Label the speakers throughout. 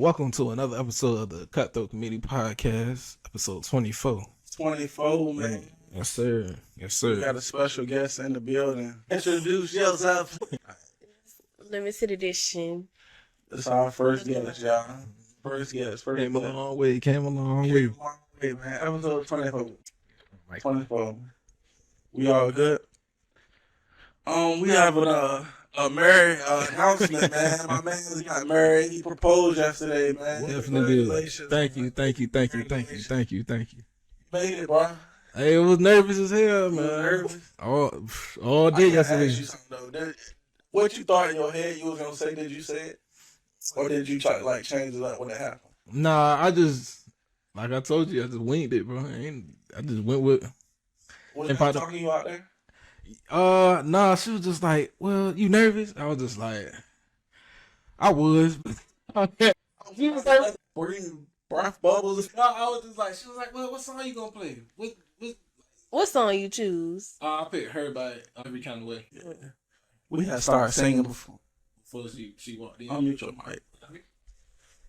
Speaker 1: welcome to another episode of the Cutthroat Community Podcast, episode 24.
Speaker 2: 24, man.
Speaker 1: Yes, sir. Yes, sir.
Speaker 2: We got a special guest in the building. Introduce yourself.
Speaker 3: Limited edition.
Speaker 2: It's our first guest, y'all. First guest.
Speaker 1: Came a long way.
Speaker 2: Hey, man. Episode 24. 24. We all good? We have a married announcement, man. My man got married. He proposed yesterday, man.
Speaker 1: Definitely did. Thank you.
Speaker 2: Made it, bro.
Speaker 1: Hey, it was nervous as hell, man.
Speaker 2: Nervous.
Speaker 1: All day yesterday.
Speaker 2: Ask you something, though. What you thought in your head you was gonna say? Did you say it, or did you try to like change it up when it happened?
Speaker 1: Nah, I just, like I told you, I just winged it, bro. I just went with.
Speaker 2: Was she talking to you out there?
Speaker 1: Nah, she was just like, well, you nervous? I was just like, I was.
Speaker 2: She was like, breathing breath bubbles. No, I was just like, she was like, well, what song you gonna play?
Speaker 3: What song you choose?
Speaker 1: I picked her by every kind of way.
Speaker 2: Yeah. We had started singing before
Speaker 1: she walked in.
Speaker 2: Unmute your mic.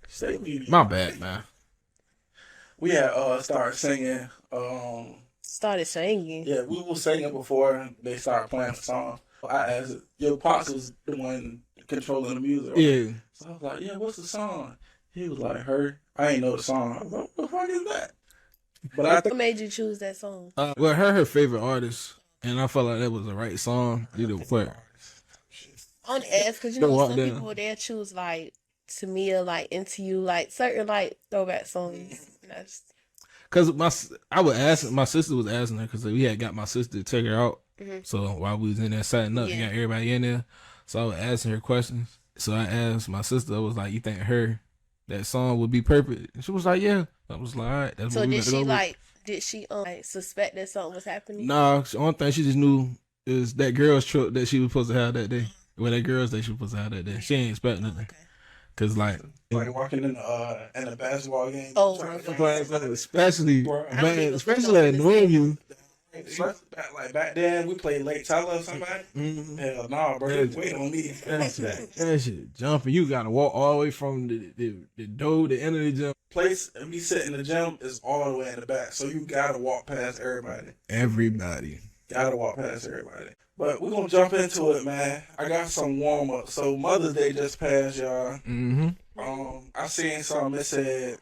Speaker 2: Stay muted.
Speaker 1: My bad, man.
Speaker 2: We had started singing.
Speaker 3: Started singing.
Speaker 2: Yeah, we were singing before they started playing the song. I asked, your pops was the one controlling the music. Right?
Speaker 1: Yeah.
Speaker 2: So I was like, yeah, what's the song? He was like, her. I ain't know the song. I was like, what the fuck is that? But I think
Speaker 3: What made you choose that song?
Speaker 1: Well, her favorite artist, and I felt like that was the right song. Either way.
Speaker 3: I want to ask because you know some people they'll choose like To Me or like Into You, like certain like throwback songs.
Speaker 1: Cause my sister was asking her because we had got my sister to check her out.
Speaker 3: Mm-hmm.
Speaker 1: So while we was in there setting up, we got everybody in there. So I was asking her questions. So I asked my sister, I was like, "You think that song would be perfect?" And she was like, "Yeah." I was like, "All right." That's
Speaker 3: so
Speaker 1: what we
Speaker 3: did she
Speaker 1: go
Speaker 3: like? Did she suspect that something was happening?
Speaker 1: Nah, the only thing she just knew is that girls trip that she was supposed to have that day. Well, that girls day she was supposed to have that day. She ain't expect nothing.
Speaker 3: Okay.
Speaker 2: Cause like walking in a basketball game.
Speaker 3: Oh,
Speaker 1: especially at Norfolk.
Speaker 2: Like back then, we played Lake Tyler or somebody. Mm-hmm. Hell no, bro. Wait on me.
Speaker 1: That shit jumping. You gotta walk all the way from the door, the end of the gym.
Speaker 2: Place and me sitting in the gym is all the way in the back, so you gotta walk past everybody. Gotta walk past everybody. But we're gonna jump into it, man. I got some warm up. So Mother's Day just passed, y'all.
Speaker 1: Mm-hmm.
Speaker 2: I seen something that said,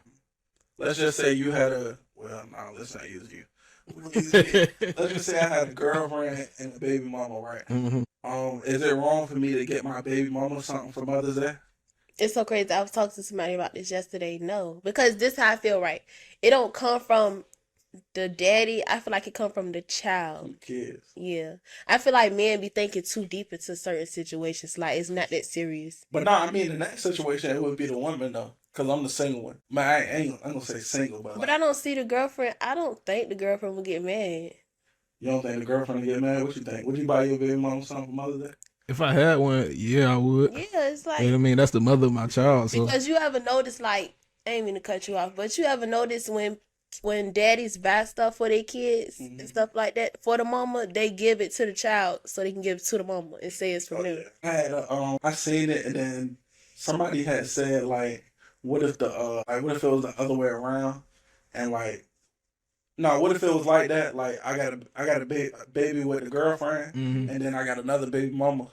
Speaker 2: let's just say you had let's not use you. Let's just say I had a girlfriend and a baby mama, right?
Speaker 1: Mm-hmm.
Speaker 2: Is it wrong for me to get my baby mama something for Mother's Day?
Speaker 3: It's so crazy. I was talking to somebody about this yesterday. No, because this how I feel, right? It don't come from the daddy. I feel like it come from the child.
Speaker 2: Kids.
Speaker 3: Yeah. I feel like men be thinking too deep into certain situations. Like, it's not that serious.
Speaker 2: But no, I mean, in that situation, it would be the woman, though. Because I'm the single one. Man, I ain't going to say single, but...
Speaker 3: But I don't see the girlfriend. I don't think the girlfriend will get mad.
Speaker 2: You don't think the girlfriend will get mad? What you think? Would you buy your baby mama something for Mother's Day?
Speaker 1: If I had one, yeah, I would.
Speaker 3: Yeah, it's like...
Speaker 1: You know what I mean? That's the mother of my child, so...
Speaker 3: Because you ever notice, like... I ain't mean to cut you off, but you ever notice when daddies buy stuff for their kids and stuff like that for the mama, they give it to the child so they can give it to the mama and say it's from them.
Speaker 2: I had I seen it, and then somebody had said like, what if it was the other way around, and like, no, what if it was like that? Like I got a baby with a girlfriend, and then I got another baby mama.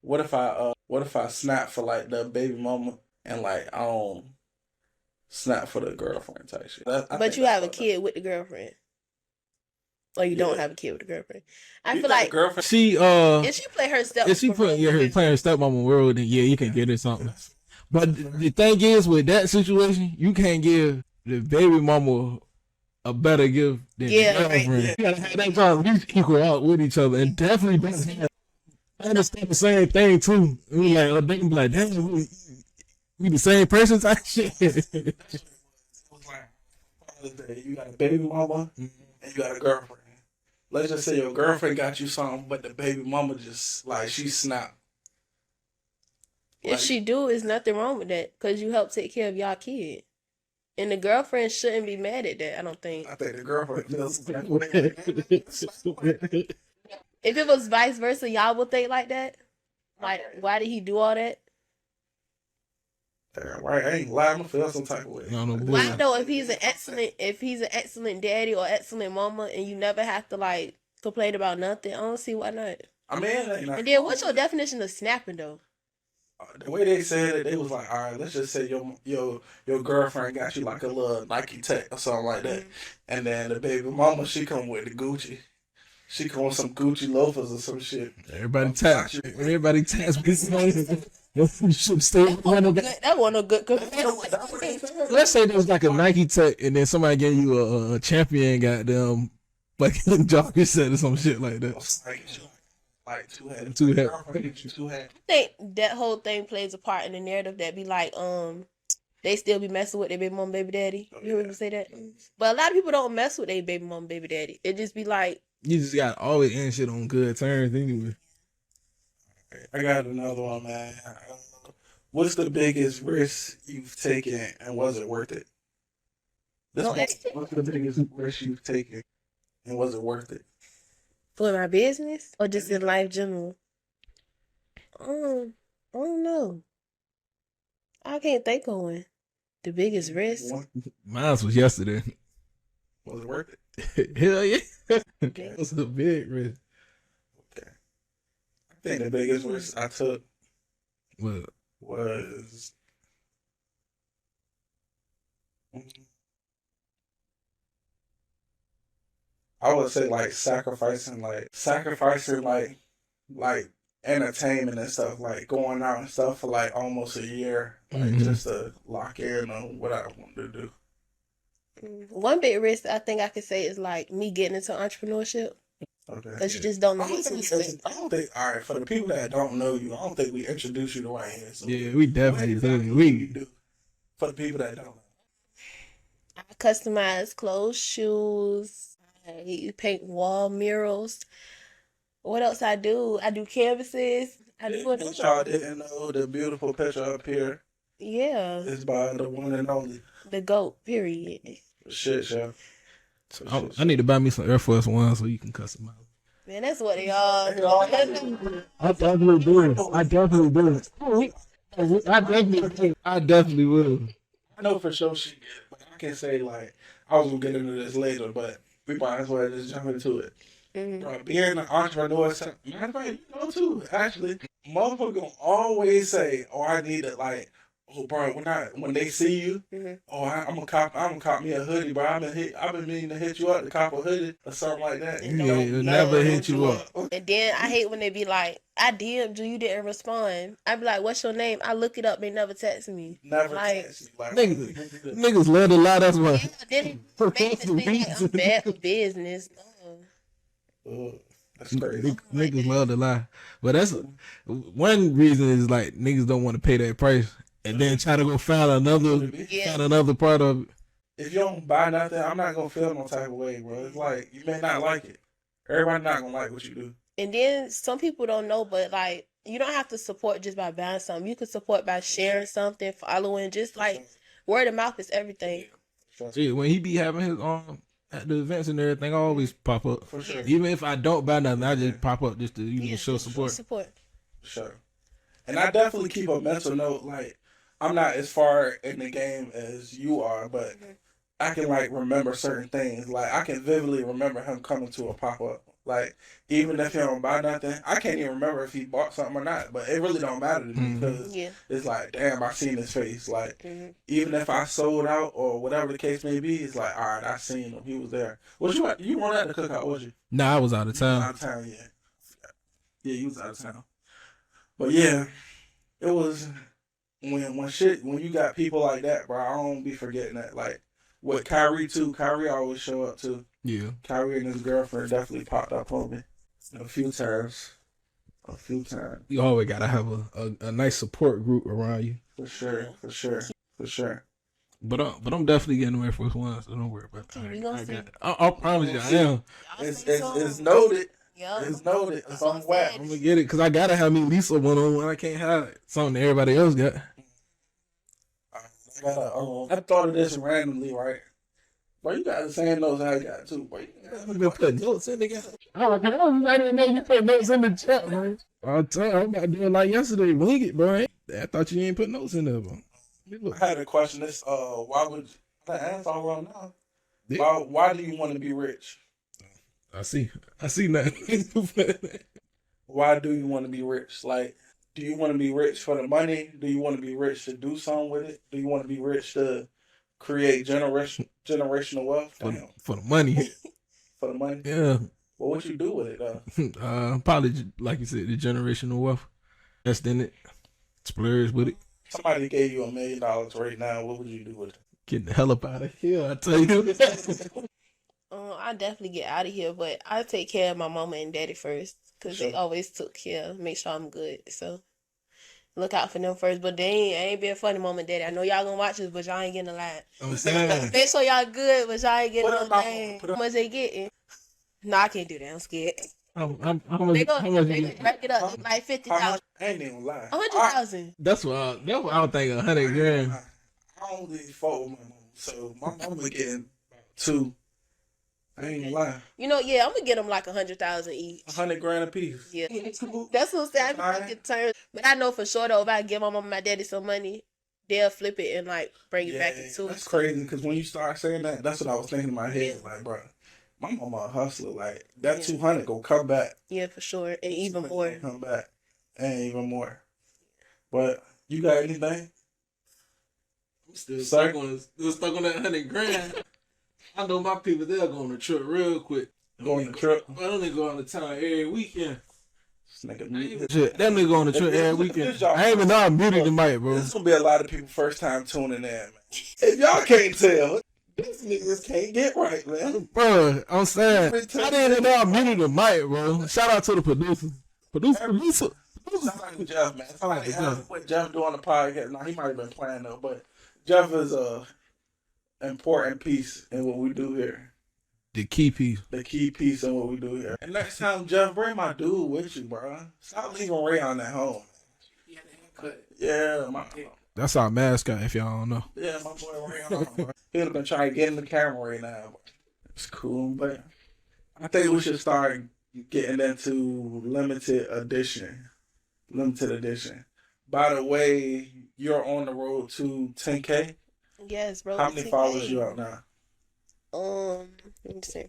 Speaker 2: What if I snap for like the baby mama and like I don't snap for the girlfriend type shit.
Speaker 3: But you have a kid with the girlfriend. Or you don't have a kid with the girlfriend. I feel like
Speaker 2: girlfriend.
Speaker 3: If she play her step,
Speaker 1: if she playing her stepmama world, then yeah, you can get her something. But the thing is, with that situation, you can't give the baby mama a better gift than the girlfriend. Right. You gotta have that time equal out with each other, and definitely understand the same thing too. We like, they can be like, damn. We the same person type shit.
Speaker 2: It was like Father's Day. You got a baby mama and you got a girlfriend. Let's just say your girlfriend got you something, but the baby mama just like she snapped.
Speaker 3: If she do, there's nothing wrong with that because you help take care of y'all kid. And the girlfriend shouldn't be mad at that, I don't think.
Speaker 2: I think the girlfriend feels
Speaker 3: If it was vice versa, y'all would think like that? Like, why did he do all that?
Speaker 2: Damn right, I ain't lying. I feel some type of way.
Speaker 3: Why though? If he's an excellent daddy or excellent mama, and you never have to like complain about nothing, I don't see why not.
Speaker 2: I mean,
Speaker 3: and then what's your definition of snapping though?
Speaker 2: The way they said it, they was like, all right, let's just say your girlfriend got you like a little Nike Tech or something like that, and then the baby mama, she come with the Gucci. She come with some Gucci loafers or some shit.
Speaker 1: Everybody tax. Everybody tax. You should stay.
Speaker 3: That wasn't a good.
Speaker 1: Let's say there was like a Nike Tech, and then somebody gave you a champion goddamn like jockey set or some shit like that.
Speaker 2: Like two head.
Speaker 3: I think that whole thing plays a part in the narrative that be like, they still be messing with their baby mom, baby daddy. You hear me say that? But a lot of people don't mess with their baby mom, baby daddy. It just be like,
Speaker 1: you just got always end shit on good terms anyway.
Speaker 2: I got another one, man. What's the biggest risk you've taken, and was it worth it? What's the biggest risk you've taken, and was it worth it?
Speaker 3: For my business or just in life general? I don't know. I can't think of one. The biggest risk?
Speaker 1: Mine was yesterday.
Speaker 2: Was it worth
Speaker 1: it? Hell yeah. That was a big risk.
Speaker 2: Okay. I think the biggest risk I took was I would say like sacrificing entertainment and stuff, like going out and stuff for like almost a year, like just to lock in on what I wanted to do.
Speaker 3: One big risk I think I could say is like me getting into entrepreneurship. Okay. Because you just don't know what to expect.
Speaker 2: I don't think, all right, for the people that don't know you, I don't think we introduce you the right here. So
Speaker 1: yeah, we definitely do. We do.
Speaker 2: For the people that don't know.
Speaker 3: I customize clothes, shoes, I paint wall murals. What else I do? I do canvases. I do it.
Speaker 2: Y'all didn't know the beautiful picture up here.
Speaker 3: Yeah.
Speaker 2: It's by the one and only.
Speaker 3: The GOAT, period.
Speaker 2: Shit, yeah.
Speaker 1: So I need to buy me some Air Force Ones so you can customize.
Speaker 3: Man, that's what they are.
Speaker 1: I definitely do. I definitely will.
Speaker 2: I know for sure she did, but I can't say like I was gonna get into this later, but we might as well just jump into it. Bro, being an entrepreneur, matter of fact, you know too, actually, motherfucker gonna always say, "Oh, I need it." Like, oh, bro, when they see you, oh, I'm gonna cop me a hoodie, bro. I've been meaning to hit you up to cop a hoodie or something like that.
Speaker 1: Yeah, it'll never hit you up.
Speaker 3: And then I hate when they be like, "I DM'd you, you didn't respond." I be like, "What's your name?" I look it up, they never text me.
Speaker 2: Never text me. Like,
Speaker 1: niggas love to lie. That's why.
Speaker 3: Yeah, then it make me think like I'm bad for business.
Speaker 2: That's crazy.
Speaker 1: Niggas love to lie, but that's one reason is like niggas don't want to pay that price and then try to go find another part of it.
Speaker 2: If you don't buy nothing, I'm not gonna feel no type of way, bro. It's like you may not like it. Everybody not gonna like what you do.
Speaker 3: And then some people don't know, but like you don't have to support just by buying something. You can support by sharing something, following, just like word of mouth is everything.
Speaker 1: Yeah, when he be having his at the events and everything, I always pop up.
Speaker 2: For sure.
Speaker 1: Even if I don't buy nothing, I just pop up just to show support.
Speaker 2: For sure. And I definitely keep a mental note. Like, I'm not as far in the game as you are, but I can like remember certain things. Like, I can vividly remember him coming to a pop up. Like, even if he don't buy nothing, I can't even remember if he bought something or not. But it really don't matter to me because it's like, damn, I seen his face. Like, even if I sold out or whatever the case may be, it's like, all right, I seen him. He was there. You weren't at the cookout, was you?
Speaker 1: Nah, I was out of town.
Speaker 2: Out of town, yeah. Yeah, you was out of town. But yeah, it was when you got people like that, bro. I don't be forgetting that. Like with Kyrie too. Kyrie always show up too.
Speaker 1: Yeah.
Speaker 2: Kyrie and his girlfriend definitely popped up on me a few times.
Speaker 1: You always gotta have a nice support group around you.
Speaker 2: For sure.
Speaker 1: But I'm definitely getting Air Force One, so don't worry about that. I promise you, I am.
Speaker 2: It's noted. Yep. It's noted. It's on wax.
Speaker 1: I'm gonna get it because I gotta have me Lisa one on one. I can't have something everybody else got.
Speaker 2: I thought of this randomly, right? Boy, you got the same notes I got too. Boy,
Speaker 1: you been putting notes in together. I didn't know you put notes in the chat, man. I'll tell you, I'm about to do it like yesterday. Wing it, bro. I thought you ain't put notes in there, bro.
Speaker 2: I had a question. This why would I answer all right now?
Speaker 1: Yeah.
Speaker 2: Why do you want to be rich?
Speaker 1: I see nothing.
Speaker 2: Why do you want to be rich? Like, do you want to be rich for the money? Do you want to be rich to do something with it? Do you want to be rich to create generational wealth?
Speaker 1: For the money.
Speaker 2: For the money?
Speaker 1: Yeah.
Speaker 2: Well, what you do with it though?
Speaker 1: Probably like you said, the generational wealth. That's in it. Splurge with it.
Speaker 2: Somebody gave you $1 million right now. What would you do with it?
Speaker 1: Getting the hell up out of here, I tell you.
Speaker 3: I definitely get out of here, but I take care of my mama and daddy first because they always took care, make sure I'm good. So look out for them first. But they ain't being funny, mama and daddy. I know y'all gonna watch this, but y'all ain't getting a line.
Speaker 1: I'm saying.
Speaker 3: Make sure y'all good, but y'all ain't getting a line.
Speaker 2: How
Speaker 3: How much they getting? No, I can't do that. I'm scared.
Speaker 1: How much?
Speaker 3: They gonna rack it up like 50,000.
Speaker 2: I ain't even lie.
Speaker 3: 100,000.
Speaker 1: That's what I was thinking. 100 grand.
Speaker 2: I don't really fuck with my mom, so my mama getting two. I ain't gonna lie.
Speaker 3: You know, yeah, I'm gonna get them like 100,000 each.
Speaker 2: 100 grand a piece.
Speaker 3: Yeah, that's what I'm saying. I get turned, but I know for sure though, if I give my mom and my daddy some money, they'll flip it and like bring it back into.
Speaker 2: That's crazy because when you start saying that, that's what I was thinking in my head. Like, bro, my mama a hustler. Like that 200 go come back.
Speaker 3: Yeah, for sure, and even more.
Speaker 2: Come back, and even more. But you got anything?
Speaker 1: I'm still stuck on that 100 grand. I know my people, they'll go on a trip real quick.
Speaker 2: Go on a trip?
Speaker 1: Well, them niggas go on the town every weekend.
Speaker 2: That
Speaker 1: nigga go on the trip every weekend. I ain't even know I muted the mic, bro.
Speaker 2: This gonna be a lot of people first time tuning in, man. If y'all can't tell, these niggas can't get right, man.
Speaker 1: Bro, I'm saying, I didn't even know I muted the mic, bro. Shout out to the producer. Producer.
Speaker 2: Sound like Jeff, man. Sound like what Jeff do on the podcast. Now, he might have been playing, though, but Jeff is a important piece in what we do here.
Speaker 1: The key piece.
Speaker 2: The key piece in what we do here. And next time, Jeff, bring my dude with you, bro. Stop leaving Ray on at home. Yeah,
Speaker 1: that's our mascot, if y'all don't know.
Speaker 2: Yeah, my boy Ray on, bro. He'd have been trying to get in the camera right now. It's cool, but I think we should start getting into limited edition. By the way, you're on the road to 10K.
Speaker 3: Yes, bro.
Speaker 2: How many followers you out now?
Speaker 3: Let me see.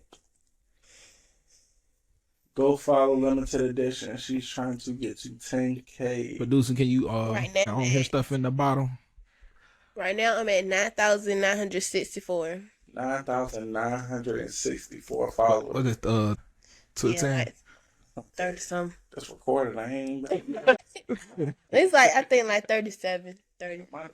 Speaker 2: Go follow limited edition. She's trying to get to 10K.
Speaker 1: Producer, can you
Speaker 3: right now,
Speaker 1: on her stuff in the bottom?
Speaker 3: Right now, I'm at 9,964.
Speaker 2: 9,964 followers.
Speaker 1: What is it? 210.
Speaker 3: Like 30 something.
Speaker 2: That's recorded. I ain't.
Speaker 3: It's like I think like 37. 30.
Speaker 1: I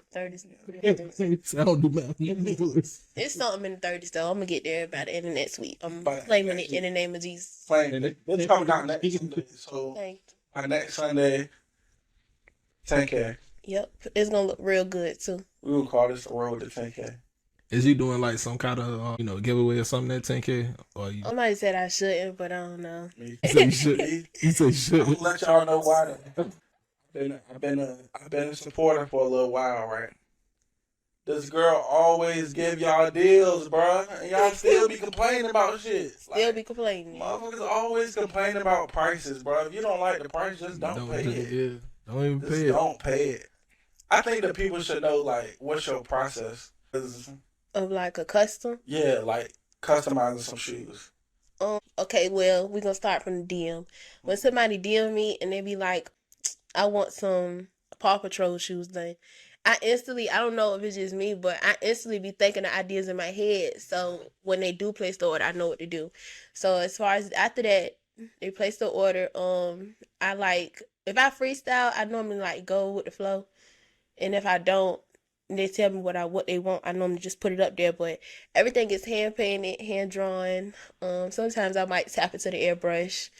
Speaker 1: don't do math.
Speaker 3: It's something in the 30s though. I'm gonna get there by the end of next week. I'm claiming it in the name of Jesus.
Speaker 2: Claiming it. It's coming out next Sunday. So by next Sunday, 10K.
Speaker 3: Yep, it's gonna look real good too.
Speaker 2: We will call this the road to 10K.
Speaker 1: Is you doing like some kind of giveaway or something at 10K? Or you?
Speaker 3: Somebody said I shouldn't, but I don't know.
Speaker 1: You say you should. You say you should.
Speaker 2: I'm gonna let y'all know why. I've been a supporter for a little while, right? This girl always give y'all deals, bro, and y'all still be complaining about shit.
Speaker 3: Still be complaining.
Speaker 2: Motherfuckers always complain about prices, bro. If you don't like the price, just don't pay it.
Speaker 1: Yeah. Don't even pay it.
Speaker 2: Don't pay it. I think that people should know, like, what's your process?
Speaker 3: Of like a custom?
Speaker 2: Yeah, like customizing some shoes.
Speaker 3: Okay, well, we're gonna start from the DM. When somebody DM me and they be like, I want some Paw Patrol shoes done, I don't know if it's just me, but I instantly be thinking of ideas in my head. So when they do place the order, I know what to do. So as far as after that, they place the order, I like, if I freestyle, I normally like go with the flow. And if I don't, they tell me what they want, I normally just put it up there. But everything is hand painted, hand drawn. Sometimes I might tap into the airbrush.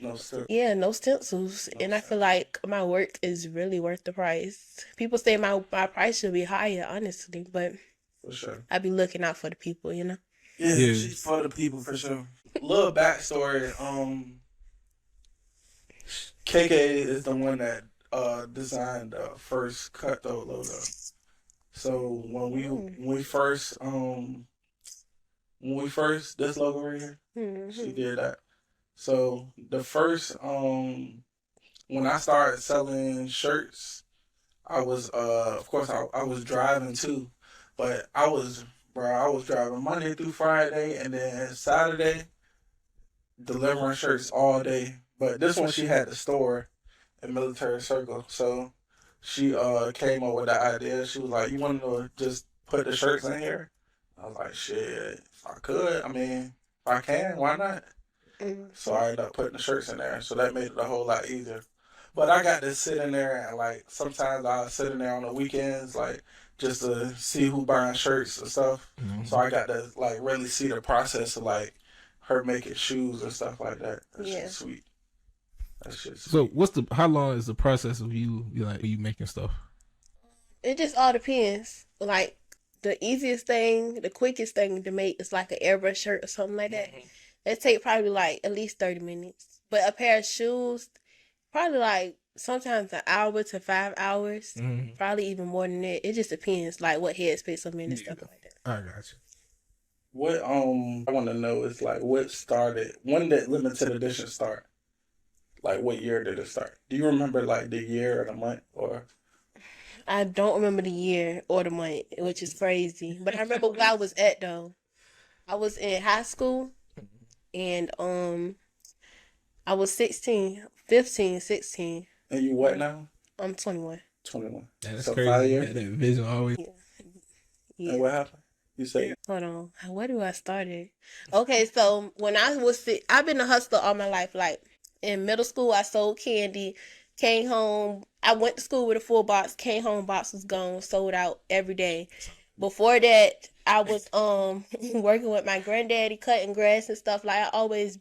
Speaker 2: No stencils.
Speaker 3: Yeah, no stencils. And I feel like my work is really worth the price. People say my price should be higher, honestly, but
Speaker 2: for sure,
Speaker 3: I be looking out for the people,
Speaker 2: Yeah, she's for the people for sure. Little backstory. KK is the one that designed the first Cutthroat logo. So when we first this logo right here, she did that. So the first when I started selling shirts, I was of course I was driving too, but I was driving Monday through Friday, and then Saturday delivering shirts all day. But this one she had the store in Military Circle, so she came up with the idea. She was like, "You want to just put the shirts in here?" I was like, "Shit, if I could, I mean, if I can, why not?" So I ended up putting the shirts in there, so that made it a whole lot easier. But I got to sit in there, and like sometimes I sit in there on the weekends, like just to see who buying shirts and stuff.
Speaker 1: Mm-hmm.
Speaker 2: So I got to like really see the process of like her making shoes and stuff like that. That shit's sweet. That shit's
Speaker 1: So
Speaker 2: sweet.
Speaker 1: how long is the process of you making stuff?
Speaker 3: It just all depends. Like the easiest thing, the quickest thing to make is like an airbrush shirt or something like that. It take probably like at least 30 minutes. But a pair of shoes, probably like sometimes an hour to 5 hours.
Speaker 1: Mm-hmm.
Speaker 3: Probably even more than that. It just depends like what headspace I'm in and stuff like that.
Speaker 1: I got you.
Speaker 2: What I want to know is like when did limited edition start? Like what year did it start? Do you remember like the year or the month or?
Speaker 3: I don't remember the year or the month, which is crazy. But I remember where I was at though. I was in high school, and I was 16, 15, 16.
Speaker 2: And you what now?
Speaker 3: I'm 21.
Speaker 2: 21.
Speaker 1: That's
Speaker 2: so
Speaker 1: crazy.
Speaker 2: 5 years.
Speaker 1: That vision always.
Speaker 3: Yeah.
Speaker 2: And what happened? You say?
Speaker 3: Hold on. Where do I start it? Okay, so when I was I've been a hustler all my life. Like in middle school, I sold candy. Came home. I went to school with a full box. Came home, box was gone. Sold out every day. Before that, I was working with my granddaddy, cutting grass and stuff. Like I always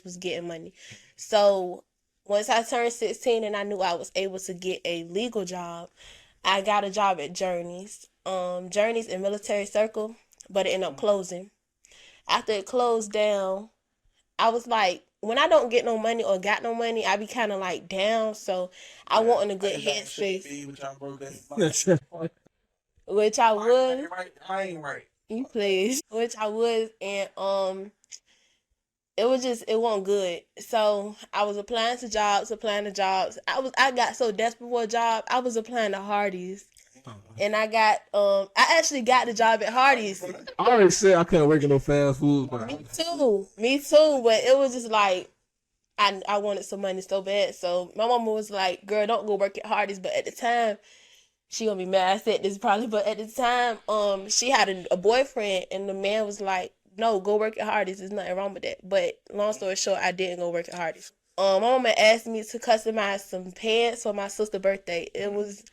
Speaker 3: was getting money. So once I turned 16 and I knew I was able to get a legal job, I got a job at Journeys. Journeys in Military Circle, but it ended up closing. After it closed down, I was like, when I don't get no money or got no money, I be kind of like down. So I want in a good headspace. Which I would.
Speaker 2: I ain't right.
Speaker 3: You please. Which I would, and it wasn't good. So I was applying to jobs. I got so desperate for a job. I was applying to Hardee's. And I actually got the job at Hardee's.
Speaker 1: I already said I couldn't work in no fast food. But
Speaker 3: Me too. But it was just like I wanted some money so bad. So my mama was like, "Girl, don't go work at Hardee's." But at the time, she gonna be mad I said this probably. But at the time, she had a boyfriend, and the man was like, "No, go work at Hardee's. There's nothing wrong with that." But long story short, I didn't go work at Hardee's. My mama asked me to customize some pants for my sister's birthday. It was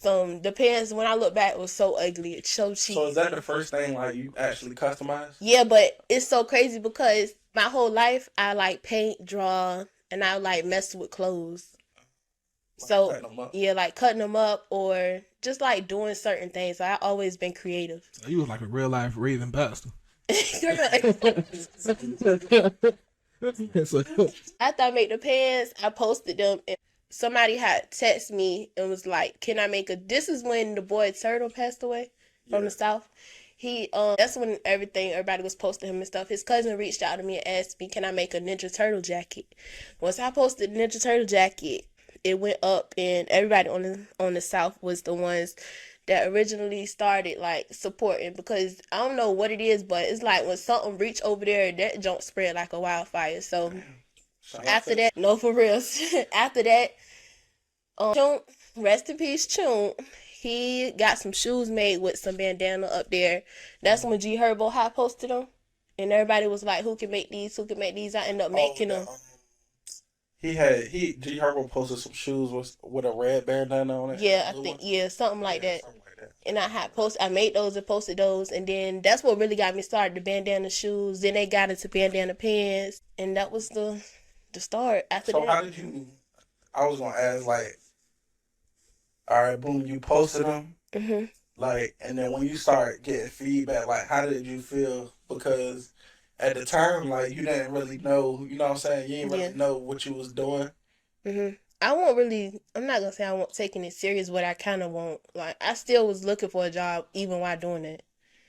Speaker 3: the pants, when I look back, was so ugly. It's so cheap.
Speaker 2: So is that the first thing like you actually customized?
Speaker 3: Yeah, but it's so crazy because my whole life I like paint, draw, and I like mess with clothes. So yeah, like cutting them up or just like doing certain things. I always been creative.
Speaker 1: So you was like a real life raving bastard.
Speaker 3: After I made the pants, I posted them, and somebody had texted me and was like, "Can I make a?" This is when the boy Turtle passed away from the South. He that's when everybody was posting him and stuff. His cousin reached out to me and asked me, "Can I make a Ninja Turtle jacket?" Once I posted the Ninja Turtle jacket, it went up, and everybody on the South was the ones that originally started like supporting, because I don't know what it is, but it's like when something reach over there, that junk spread like a wildfire. So after that, no, for real. After that, Chunk, rest in peace, Chunk. He got some shoes made with some bandana up there. That's when G Herbo had posted them, and everybody was like, "Who can make these? Who can make these?" I ended up making them.
Speaker 2: G Herbo posted some shoes with a red bandana on it.
Speaker 3: Yeah, I think something like that. And I made those and posted those, and then that's what really got me started. The bandana shoes. Then they got into bandana pants, and that was the start. After that.
Speaker 2: So how did you? I was gonna ask, like, all right, boom, you posted them, like, and then when you start getting feedback, like, how did you feel? Because at the time, like, you didn't really know, you know what I'm saying? You didn't really know what you was doing.
Speaker 3: I'm not gonna say I won't taking it serious, but I kind of won't. Like, I still was looking for a job even while doing it.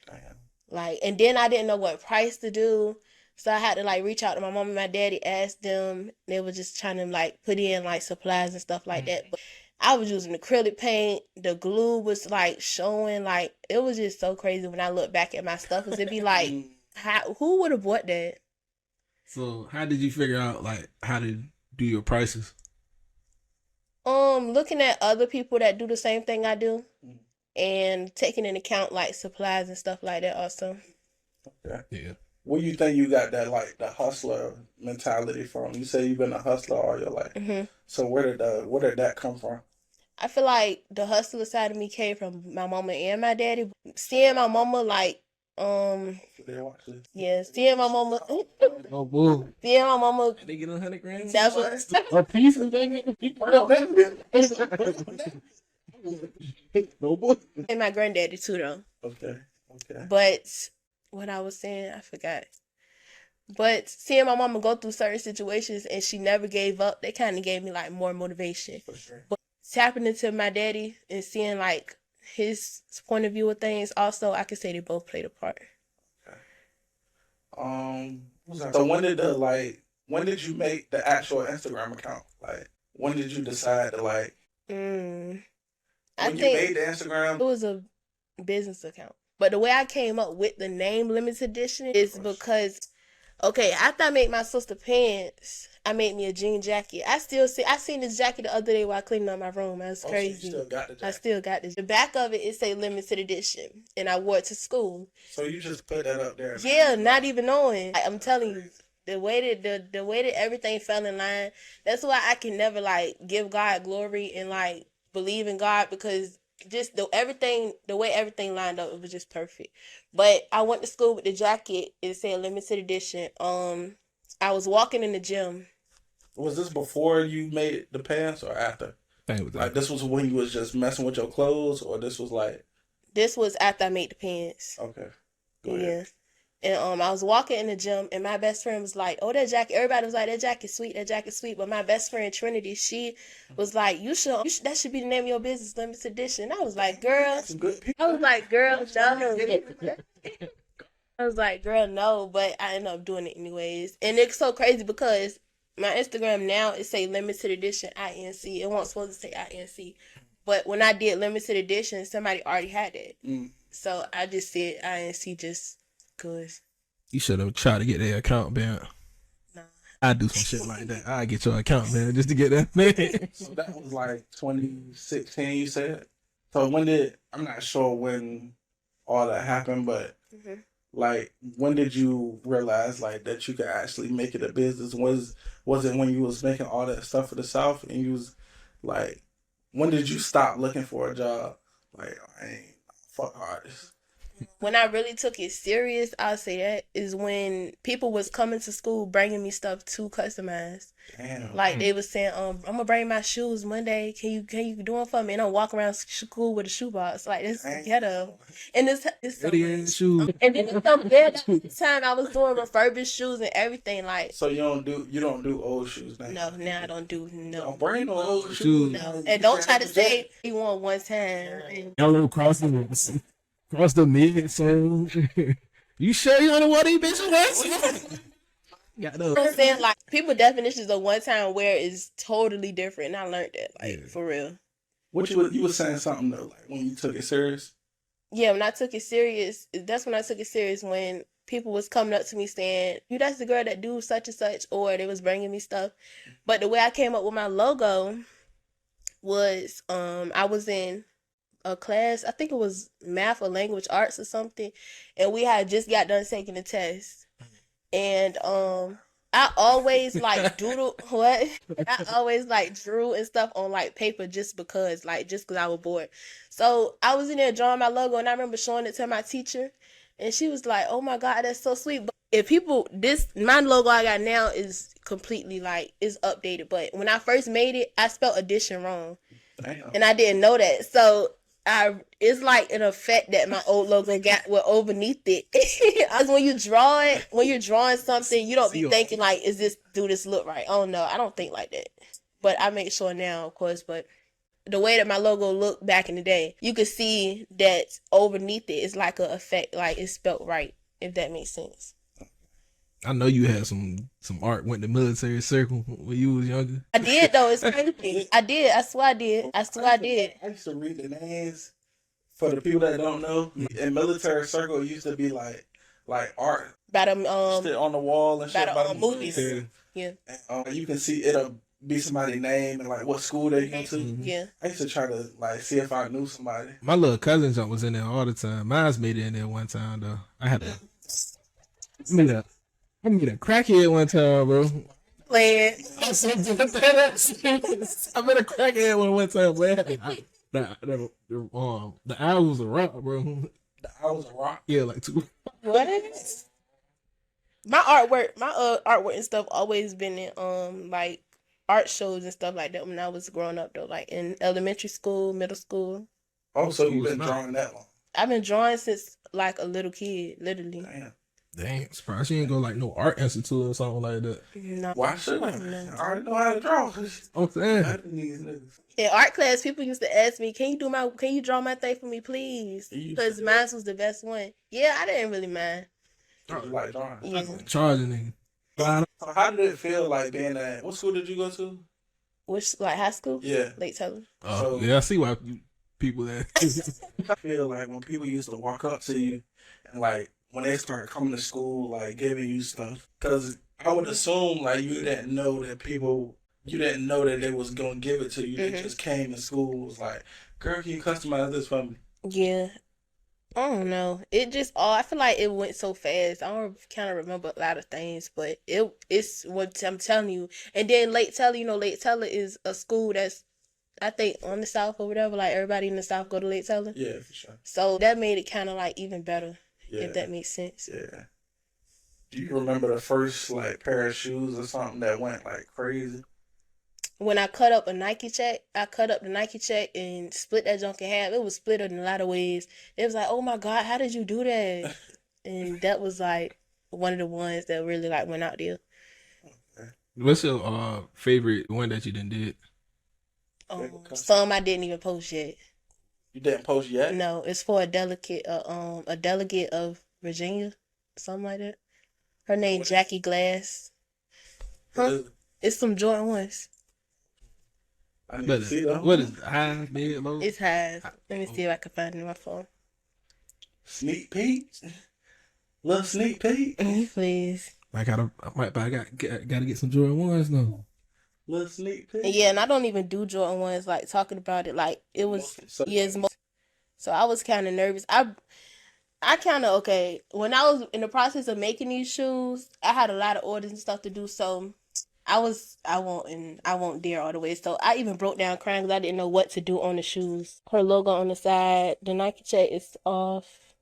Speaker 2: Damn.
Speaker 3: Like, and then I didn't know what price to do. So I had to like reach out to my mom and my daddy, ask them. They were just trying to like put in like supplies and stuff like that. But I was using acrylic paint. The glue was like showing, like it was just so crazy when I look back at my stuff. Cause it'd be like, who would have bought that?
Speaker 1: So how did you figure out like how to do your prices?
Speaker 3: Looking at other people that do the same thing I do, and taking into account like supplies and stuff like that also.
Speaker 2: Okay.
Speaker 1: Yeah.
Speaker 2: Where you think you got that like the hustler mentality from? You say you've been a hustler all your life.
Speaker 3: Mm-hmm.
Speaker 2: So where did that come from?
Speaker 3: I feel like the hustler side of me came from my mama and my daddy. Seeing my mama like yeah, seeing my mama
Speaker 1: Oh boy.
Speaker 3: seeing my mama
Speaker 1: They get 100 grand.
Speaker 3: never
Speaker 1: A piece of no boy.
Speaker 3: and my granddaddy too though.
Speaker 2: Okay.
Speaker 3: But what I was saying, I forgot. But seeing my mama go through certain situations and she never gave up, that kind of gave me like more motivation.
Speaker 2: For sure.
Speaker 3: But tapping into my daddy and seeing like his point of view of things, also I could say they both played a part.
Speaker 2: Okay. So when did you make the actual Instagram account? Like when did you decide to like?
Speaker 3: I
Speaker 2: When you
Speaker 3: think
Speaker 2: made the Instagram,
Speaker 3: it was a business account. But the way I came up with the name Limited Edition is because, okay, after I made my sister pants, I made me a jean jacket. I seen this jacket the other day while cleaning up my room. It was crazy.
Speaker 2: So you still got the jacket?
Speaker 3: I still got this. The back of it say Limited Edition, and I wore it to school.
Speaker 2: So you just put that up there?
Speaker 3: Yeah, not even knowing. I'm telling you, the way that everything fell in line. That's why I can never like give God glory and like believe in God, because just the way everything lined up, it was just perfect. But I went to school with the jacket. It said Limited Edition. I was walking in the gym.
Speaker 2: Was this before you made the pants or after? Like this was when you was just messing with your clothes, or this was like?
Speaker 3: This was after I made the pants.
Speaker 2: Okay. Go ahead.
Speaker 3: And I was walking in the gym, and my best friend was like, "Oh, that jacket!" Everybody was like, "That jacket's sweet. That jacket's sweet." But my best friend Trinity, she was like, "You should. That should be the name of your business, Limited Edition." I was like, "Girl," no. I was like, "Girl, no." But I ended up doing it anyways, and it's so crazy because my Instagram now it say Limited Edition INC. It wasn't supposed to say INC, but when I did Limited Edition, somebody already had it. So I just said INC just. Cause
Speaker 1: you should have tried to get their account, man.
Speaker 3: Nah.
Speaker 1: I do some shit like that. I get your account, man, just to get that name.
Speaker 2: So that was like 2016, you said. So I'm not sure when all that happened, but like when did you realize like that you could actually make it a business? Was it when you was making all that stuff for the South and you was like, when did you stop looking for a job? Like, I ain't fuck artists.
Speaker 3: When I really took it serious, I'll say that is when people was coming to school bringing me stuff to customize.
Speaker 2: Damn.
Speaker 3: Like they was saying, I'm gonna bring my shoes Monday. Can you do them for me? And I'm walking around school with a shoebox. Like this ghetto. And it's so
Speaker 1: shoes.
Speaker 3: And then it's so bad. At the time I was doing refurbished shoes and everything. Like,
Speaker 2: so you don't do old shoes now?
Speaker 3: No, now I don't do
Speaker 2: Don't bring no old shoes.
Speaker 3: No. And don't try to say you want one time.
Speaker 1: Yellow across the mid, so you sure you don't know what these bitches was?
Speaker 3: You know what I'm saying? Like, people definitions of one time wear is totally different, and I learned that, like, for real.
Speaker 2: What you were saying something though, like when you took it serious?
Speaker 3: Yeah, when I took it serious, that's when I took it serious, when people was coming up to me saying, "You that's the girl that do such and such," or they was bringing me stuff. But the way I came up with my logo was, I was in a class, I think it was math or language arts or something, and we had just got done taking the test. And I always like I always like drew and stuff on like paper just because I was bored. So I was in there drawing my logo, and I remember showing it to my teacher, and she was like, "Oh my God, that's so sweet." But if people, my logo I got now is completely like, is updated. But when I first made it, I spelled addition wrong.
Speaker 2: Damn.
Speaker 3: And I didn't know that. So it's like an effect that my old logo got with underneath it. Because when you draw it, when you're drawing something, you don't be thinking like, do this look right? Oh no, I don't think like that. But I make sure now, of course. But the way that my logo looked back in the day, you could see that underneath it is like an effect, like it's spelled right, if that makes sense.
Speaker 1: I know you had some art, went to military circle when you was younger.
Speaker 3: I did though. It's crazy. I did. I swear I did. I
Speaker 2: used to read the names for the people that don't know. In military circle, it used to be like art.
Speaker 3: By them
Speaker 2: sit on the wall and shit.
Speaker 3: By the movies. Yeah.
Speaker 2: And, you can see it'll be somebody's name and like what school they go to.
Speaker 3: Yeah.
Speaker 2: I used to try to like see if I knew somebody.
Speaker 1: My little cousin jump was in there all the time. Mine's made it in there one time though. I had to meet a crackhead one time, bro.
Speaker 3: Playing.
Speaker 1: I met a crackhead one time, man. The owl was a rock, bro.
Speaker 2: The owl was a rock?
Speaker 1: Yeah, like 2.
Speaker 3: What is? My artwork and stuff always been in like art shows and stuff like that when I was growing up though, like in elementary school, middle school.
Speaker 2: Oh, so you've been drawing that long? I've
Speaker 3: been drawing since like a little kid, literally.
Speaker 1: Dang, surprised she ain't go like no art institute or something like that.
Speaker 3: No.
Speaker 2: Why should I? No. I already know how to draw.
Speaker 1: I'm saying.
Speaker 3: In art class, people used to ask me, "Can you draw my thing for me, please?" Because mine was the best one. Yeah, I didn't really mind.
Speaker 2: You like drawing?
Speaker 3: Yeah.
Speaker 1: Charging nigga.
Speaker 2: So how did it feel like being at? What school did you go to?
Speaker 3: Which like high school?
Speaker 2: Yeah,
Speaker 3: Late Teller.
Speaker 1: So, yeah, I see why people that.
Speaker 2: I feel like when people used to walk up to you and like. When they start coming to school, like giving you stuff, because I would assume like you didn't know that they was gonna give it to you. They just came to school, was like, "Girl, can you customize this for me?"
Speaker 3: Yeah, I don't know. It just I feel like it went so fast. I don't kind of remember a lot of things, but it's what I'm telling you. And then Late Teller, Late Teller is a school that's I think on the South or whatever. Like everybody in the South go to Late Teller.
Speaker 2: Yeah, for sure.
Speaker 3: So that made it kind of like even better.
Speaker 2: Yeah.
Speaker 3: If that makes sense.
Speaker 2: Yeah. Do you remember the first like pair of shoes or something that went like crazy?
Speaker 3: When I cut up the Nike check and split that junk in half. It was split in a lot of ways. It was like, oh my God, how did you do that? And that was like one of the ones that really like went out there.
Speaker 1: Okay. What's your favorite one that you done did?
Speaker 3: Some I didn't even post yet.
Speaker 2: You didn't post yet?
Speaker 3: No, it's for a delegate of Virginia, something like that. Her name Jackie Glass. Huh? It's some Jordan ones.
Speaker 2: I need to see them.
Speaker 1: What is it? High, mid, low?
Speaker 3: It's high. Let me see if I can find it on my phone.
Speaker 2: Sneak peek? Little sneak peek?
Speaker 3: Please.
Speaker 1: I gotta get some Jordan ones now.
Speaker 2: Little sneak peek.
Speaker 3: Yeah, and I don't even do Jordan ones. Like talking about it, like it was years more. So I was kind of nervous. I kind of okay when I was in the process of making these shoes. I had a lot of orders and stuff to do, so I won't dare all the way. So I even broke down crying because I didn't know what to do on the shoes. Her logo on the side, the Nike check is off,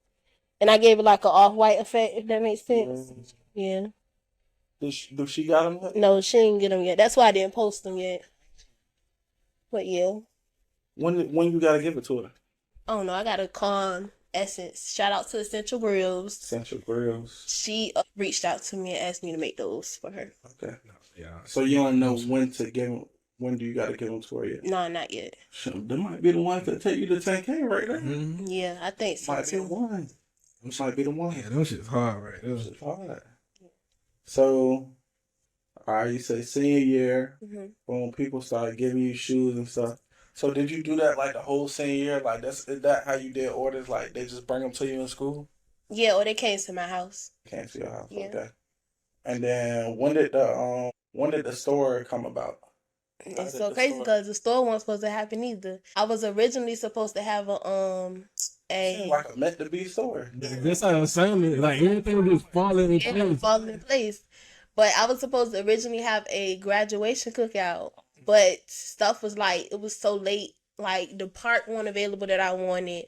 Speaker 3: and I gave it like an off-white effect. If that makes sense. Yeah.
Speaker 2: Do she got them yet?
Speaker 3: No, she didn't get them yet. That's why I didn't post them yet. But yeah.
Speaker 2: When you gotta give it to her?
Speaker 3: Oh no, I gotta call Essence. Shout out to Essential Grills.
Speaker 2: Essential Grills.
Speaker 3: She reached out to me and asked me to make those for her.
Speaker 2: Okay. Yeah. So you don't know when to give them. When do you gotta give them to her yet?
Speaker 3: No, not yet.
Speaker 2: They might be the ones that take you to 10K right there.
Speaker 3: Mm-hmm. Yeah, I think so
Speaker 2: might
Speaker 3: too.
Speaker 2: Be the one. This might be the one.
Speaker 1: Yeah, those shit's hard, right?
Speaker 2: Those shit's hard. So, all right, you say senior year, when people start giving you shoes and stuff. So did you do that like the whole senior year? Like is that how you did orders? Like they just bring them to you in school?
Speaker 3: Yeah, or they came to my house.
Speaker 2: Came to your house,
Speaker 3: yeah.
Speaker 2: Okay. And then when did the store come about?
Speaker 3: It's so crazy because the store wasn't supposed to happen either. I was originally supposed to have
Speaker 2: like a meant to be store.
Speaker 1: That's how I'm saying. Like everything was falling in place.
Speaker 3: But I was supposed to originally have a graduation cookout, but stuff was like it was so late. Like the park wasn't available that I wanted.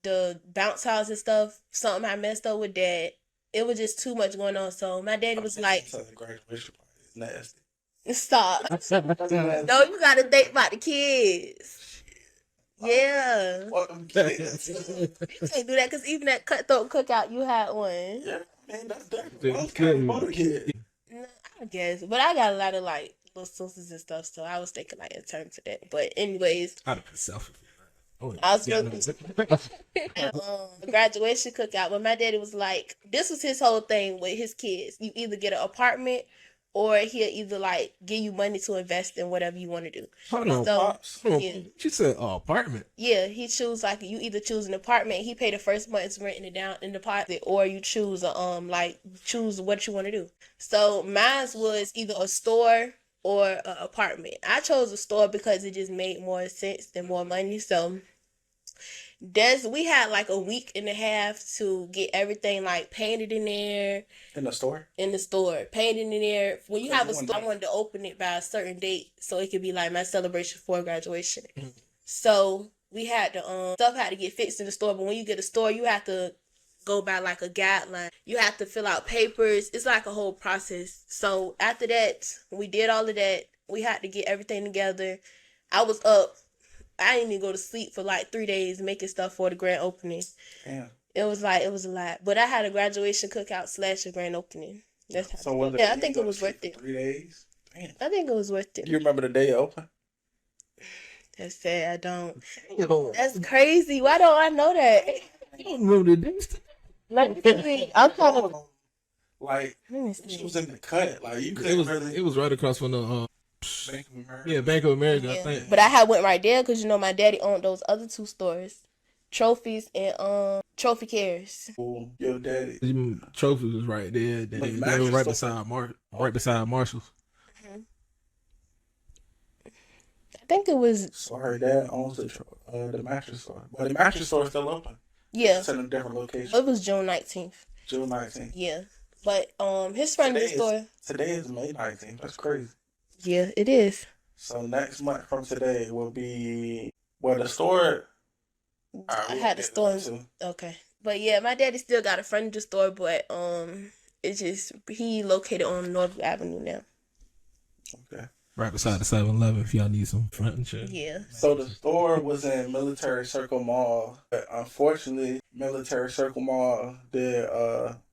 Speaker 3: The bounce house and stuff, something I messed up with that. It was just too much going on. So my daddy was like,
Speaker 2: "Graduation party is nasty."
Speaker 3: Stop. No, you gotta think about the kids. Yeah. You can't do that because even that Cutthroat cookout, you had one.
Speaker 2: Yeah, man, that's definitely.
Speaker 3: No, I guess. But I got a lot of like little sisters and stuff, so I was thinking like in terms of that. But anyways.
Speaker 1: I'd have been selfish.
Speaker 3: I was graduation cookout when my daddy was like, this was his whole thing with his kids. You either get an apartment or he'll either like give you money to invest in whatever you want to do.
Speaker 1: Hold on,
Speaker 3: Pops. Yeah.
Speaker 1: She said apartment.
Speaker 3: Yeah, he choose like you either choose an apartment, he pay the first month's rent in it down in deposit, or you choose choose what you want to do. So mine was either a store or an apartment. I chose a store because it just made more sense and more money. So we had like a week and a half to get everything like painted in there.
Speaker 2: In the store?
Speaker 3: In the store. Painted in there. When you have a store, I wanted to open it by a certain date so it could be like my celebration for graduation. Mm-hmm. So we had to stuff had to get fixed in the store, but when you get a store, you have to go by like a guideline. You have to fill out papers. It's like a whole process. So after that, we did all of that. We had to get everything together. I was up. I didn't even go to sleep for like 3 days making stuff for the grand opening. Damn. It was a lot. But I had a graduation cookout / a grand opening. That's so was it? Yeah, I think it was worth it. 3 days? Damn. I think it was worth it.
Speaker 2: Do you remember the day it opened?
Speaker 3: That's sad. I don't. That's crazy. Why don't I know that?
Speaker 1: You don't remember the days?
Speaker 3: Let me see. I'm trying to.
Speaker 2: Like, she was in the cut. Like, you couldn't really.
Speaker 1: It was right across from the.
Speaker 2: Bank of America.
Speaker 1: Yeah, Bank of America,
Speaker 3: yeah.
Speaker 1: I think.
Speaker 3: But I had went right there because, my daddy owned those other 2 stores. Trophies and Trophy Cares.
Speaker 2: Oh, your daddy.
Speaker 1: Trophies was right there. Then they were right beside Marshall's.
Speaker 3: Mm-hmm. I think it was...
Speaker 2: Sorry, Dad owns the mattress store. But the mattress store is still open.
Speaker 3: Yeah.
Speaker 2: It's in a different location.
Speaker 3: It was June 19th.
Speaker 2: June 19th.
Speaker 3: Yeah. But his friend in the store...
Speaker 2: Today is May 19th. That's crazy.
Speaker 3: Yeah, it is.
Speaker 2: So next month from today will be the store.
Speaker 3: I had the store. Okay, but yeah, my daddy still got a furniture store, but it's just he located on Norfolk Avenue now.
Speaker 2: Okay.
Speaker 1: Right beside the 7-Eleven if y'all need some furniture.
Speaker 3: Yeah.
Speaker 2: So the store was in Military Circle Mall, but unfortunately, Military Circle Mall did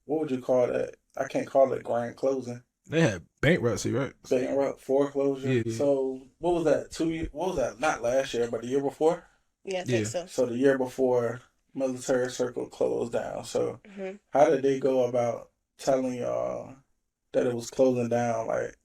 Speaker 2: what would you call that? I can't call it grand closing.
Speaker 1: They had bankruptcy, right?
Speaker 2: Bankrupt, foreclosure. Yeah. So what was that? 2 years? What was that? Not last year, but the year before.
Speaker 3: Yeah, I think so.
Speaker 2: So the year before, Military Circle closed down. So how did they go about telling y'all that it was closing down? Like,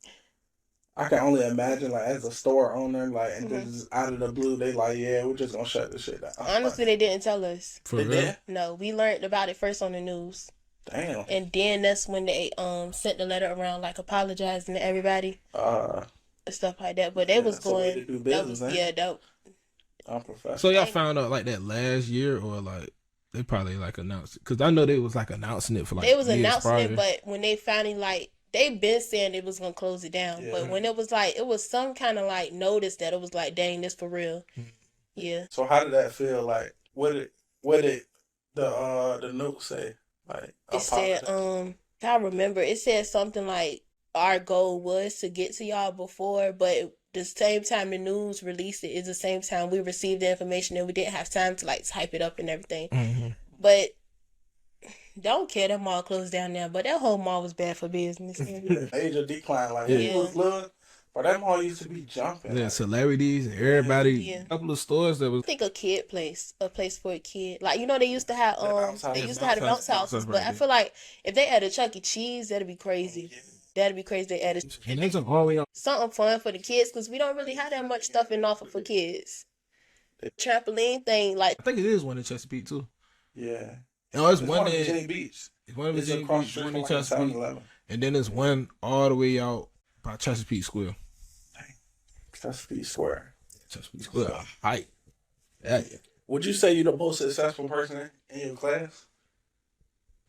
Speaker 2: I can only imagine, like, as a store owner, like, and just out of the blue, they like, yeah, we're just gonna shut this shit down.
Speaker 3: Honestly, they didn't tell us.
Speaker 1: For real?
Speaker 3: No, we learned about it first on the news.
Speaker 2: Damn.
Speaker 3: And then that's when they sent the letter around, like, apologizing to everybody. And stuff like that. But they was going.
Speaker 2: To do business,
Speaker 1: So y'all found out like that last year, or like they probably like announced it? Because I know they was like announcing it for like.
Speaker 3: They was announcing it, but when they finally like they been saying it was gonna close it down, but when it was like it was some kind of like notice that it was like, dang, this for real. Yeah.
Speaker 2: So how did that feel? Like what did the note say? Like
Speaker 3: it said I remember it said something like our goal was to get to y'all before, but the same time the news released it is the same time we received the information and we didn't have time to like type it up and everything. But don't care, that mall closed down now, but that whole mall was bad for business.
Speaker 2: Major decline, like it was little, but that mall used to be jumping.
Speaker 1: Yeah, like, celebrities and everybody. A couple of stores that was.
Speaker 3: I think a place for a kid. Like they used to have the bounce houses, but I feel like if they added Chuck E. Cheese, that'd be crazy. That'd be crazy. They added something fun for the kids because we don't really have that much stuff in Norfolk for kids. The trampoline thing, like
Speaker 1: I think it is one in Chesapeake too.
Speaker 2: Yeah.
Speaker 1: No, it's one in
Speaker 2: Virginia Beach.
Speaker 1: It's one in Virginia Beach, one in Chesapeake, and then there's one all the way out by Chesapeake Square.
Speaker 2: Chesapeake Square.
Speaker 1: Chesapeake Square. Height. Yeah.
Speaker 2: Would you say you're the most successful person in your class?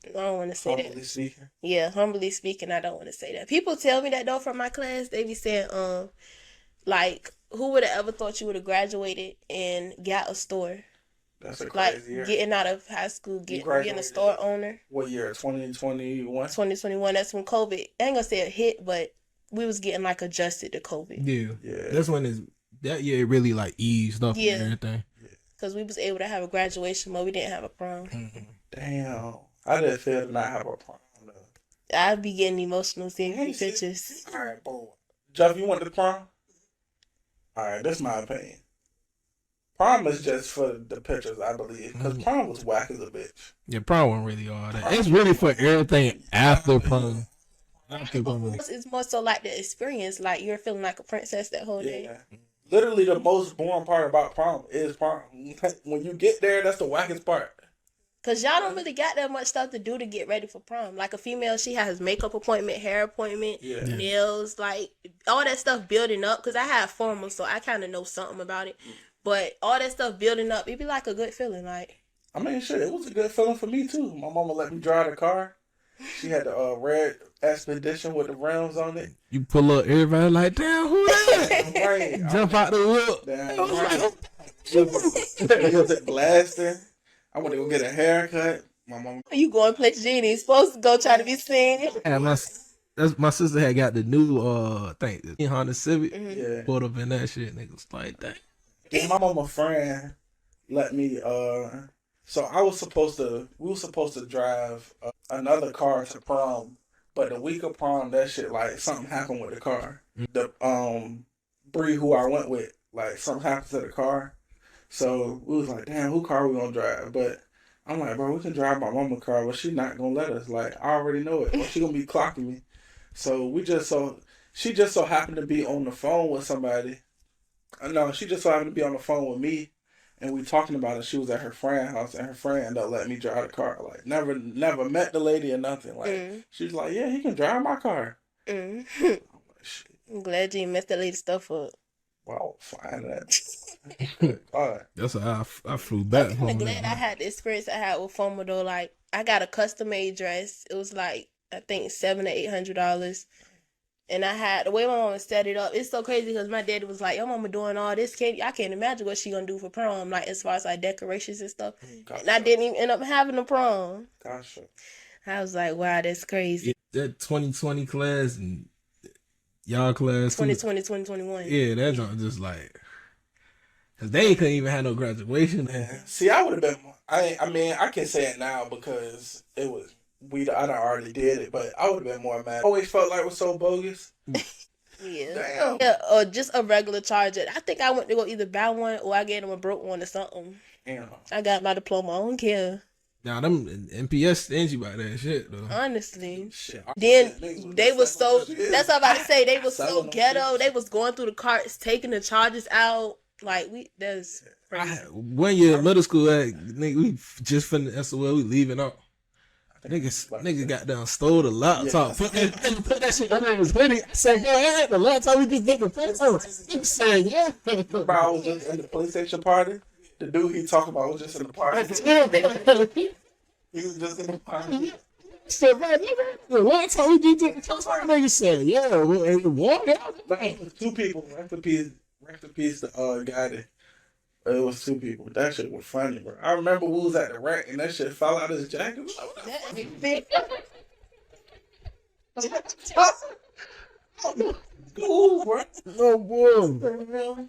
Speaker 3: I don't want to say that.
Speaker 2: Humbly speaking?
Speaker 3: Yeah, humbly speaking, I don't want to say that. People tell me that though from my class. They be saying, like, who would have ever thought you would have graduated and got a store?
Speaker 2: That's a crazy year.
Speaker 3: Getting out of high school, being a store owner.
Speaker 2: What year? 2021?
Speaker 3: 2021. That's when COVID, I ain't gonna say it hit, but we was getting like adjusted to COVID.
Speaker 1: Yeah. That's when that year really like eased up and everything.
Speaker 3: Because we was able to have a graduation, but we didn't have a prom.
Speaker 2: Damn. I didn't feel to not have a prom though.
Speaker 3: I'd be getting emotional seeing pictures.
Speaker 2: All right, boy. Jeff, you went to the prom? All right, that's my opinion. Prom is just for the pictures, I believe, because prom was whack as a bitch.
Speaker 1: Yeah, prom wasn't really all that. It's really for everything after prom.
Speaker 3: It's more so like the experience, like you're feeling like a princess that whole day.
Speaker 2: Literally, the most boring part about prom is prom. When you get there, that's the wackest part.
Speaker 3: Cause y'all don't really got that much stuff to do to get ready for prom. Like a female, she has makeup appointment, hair appointment, nails, like all that stuff building up. Cause I have formal, so I kind of know something about it. But all that stuff building up, it'd be like a good feeling. Like,
Speaker 2: I mean, shit, it was a good feeling for me too. My mama let me drive the car. She had the red Expedition with the rims on it.
Speaker 1: You pull up, everybody like, damn, who that?
Speaker 2: Right.
Speaker 1: Jump out the whip.
Speaker 2: Damn, right. It was blasting. I went to go get a haircut. My mom.
Speaker 3: You going places you ain't even supposed to go try to be seen.
Speaker 1: And my sister had got the new the Honda Civic.
Speaker 2: Yeah.
Speaker 1: Pulled up in that shit, niggas like that.
Speaker 2: And my mama friend let me so we were supposed to drive another car to prom, but the week of prom, that shit, like, something happened with the car. The Bree who I went with, like, something happened to the car. So we was like, damn, who car we gonna drive? But I'm like, bro, we can drive my mama's car, but she not gonna let us. Like, I already know it. Or she gonna be clocking me. So she just so happened to be on the phone with somebody. No, she just so happened to be on the phone with me, and we talking about it. She was at her friend's house, and her friend ended up letting me drive the car. Like, never met the lady or nothing. Like, she was like, yeah, he can drive my car.
Speaker 3: I'm like, shit. I'm glad you didn't mess that lady stuff up.
Speaker 2: Wow, fine that. God.
Speaker 1: That's how I flew back home.
Speaker 3: I'm glad I had the experience I had with FOMO though. Like, I got a custom made dress. It was like, I think $700 to $800. And I had, the way my mama set it up, it's so crazy because my daddy was like, your mama doing all this. I can't imagine what she gonna do for prom, like, as far as like decorations and stuff. Gotcha. And I didn't even end up having a prom.
Speaker 2: Gotcha.
Speaker 3: I was like, wow, that's crazy.
Speaker 1: That 2020 class and y'all class
Speaker 3: 2020, 2021.
Speaker 1: Yeah, that's just like, because they couldn't even have no graduation.
Speaker 2: Yeah. See, I would have been, I mean, I can say it now because it was, I done already did it, but I would have been more mad. I always felt like it was so bogus.
Speaker 3: Yeah.
Speaker 2: Damn.
Speaker 3: Yeah, or just a regular charger. I think I went to go either buy one or I gave them a broke one or something.
Speaker 2: Damn.
Speaker 3: I got my diploma. I don't care.
Speaker 1: Now, them NPS stingy about that shit, though.
Speaker 3: Honestly.
Speaker 2: Shit.
Speaker 3: Then they was so, that's what I'm about to say. They was so ghetto. They was going through the carts, taking the charges out. Like, that's crazy.
Speaker 1: 1 year in middle school, we just finished SOL, we leaving out. Niggas got down, stole the laptop, put that shit under his hoodie. I said, yo, I had the laptop, we just get the face. He said, yeah.
Speaker 2: Bro, I was just in the PlayStation party. The dude he talking about was just in the party. He was just in the party.
Speaker 1: Said, man, the laptop we just did. Nigga said, yeah, walk out.
Speaker 2: Two people. Rest in peace, the guy that. It was two people. That shit was funny, bro. I remember we was at the rack and that shit fell out of his jacket. Cool, bro.
Speaker 1: No boy.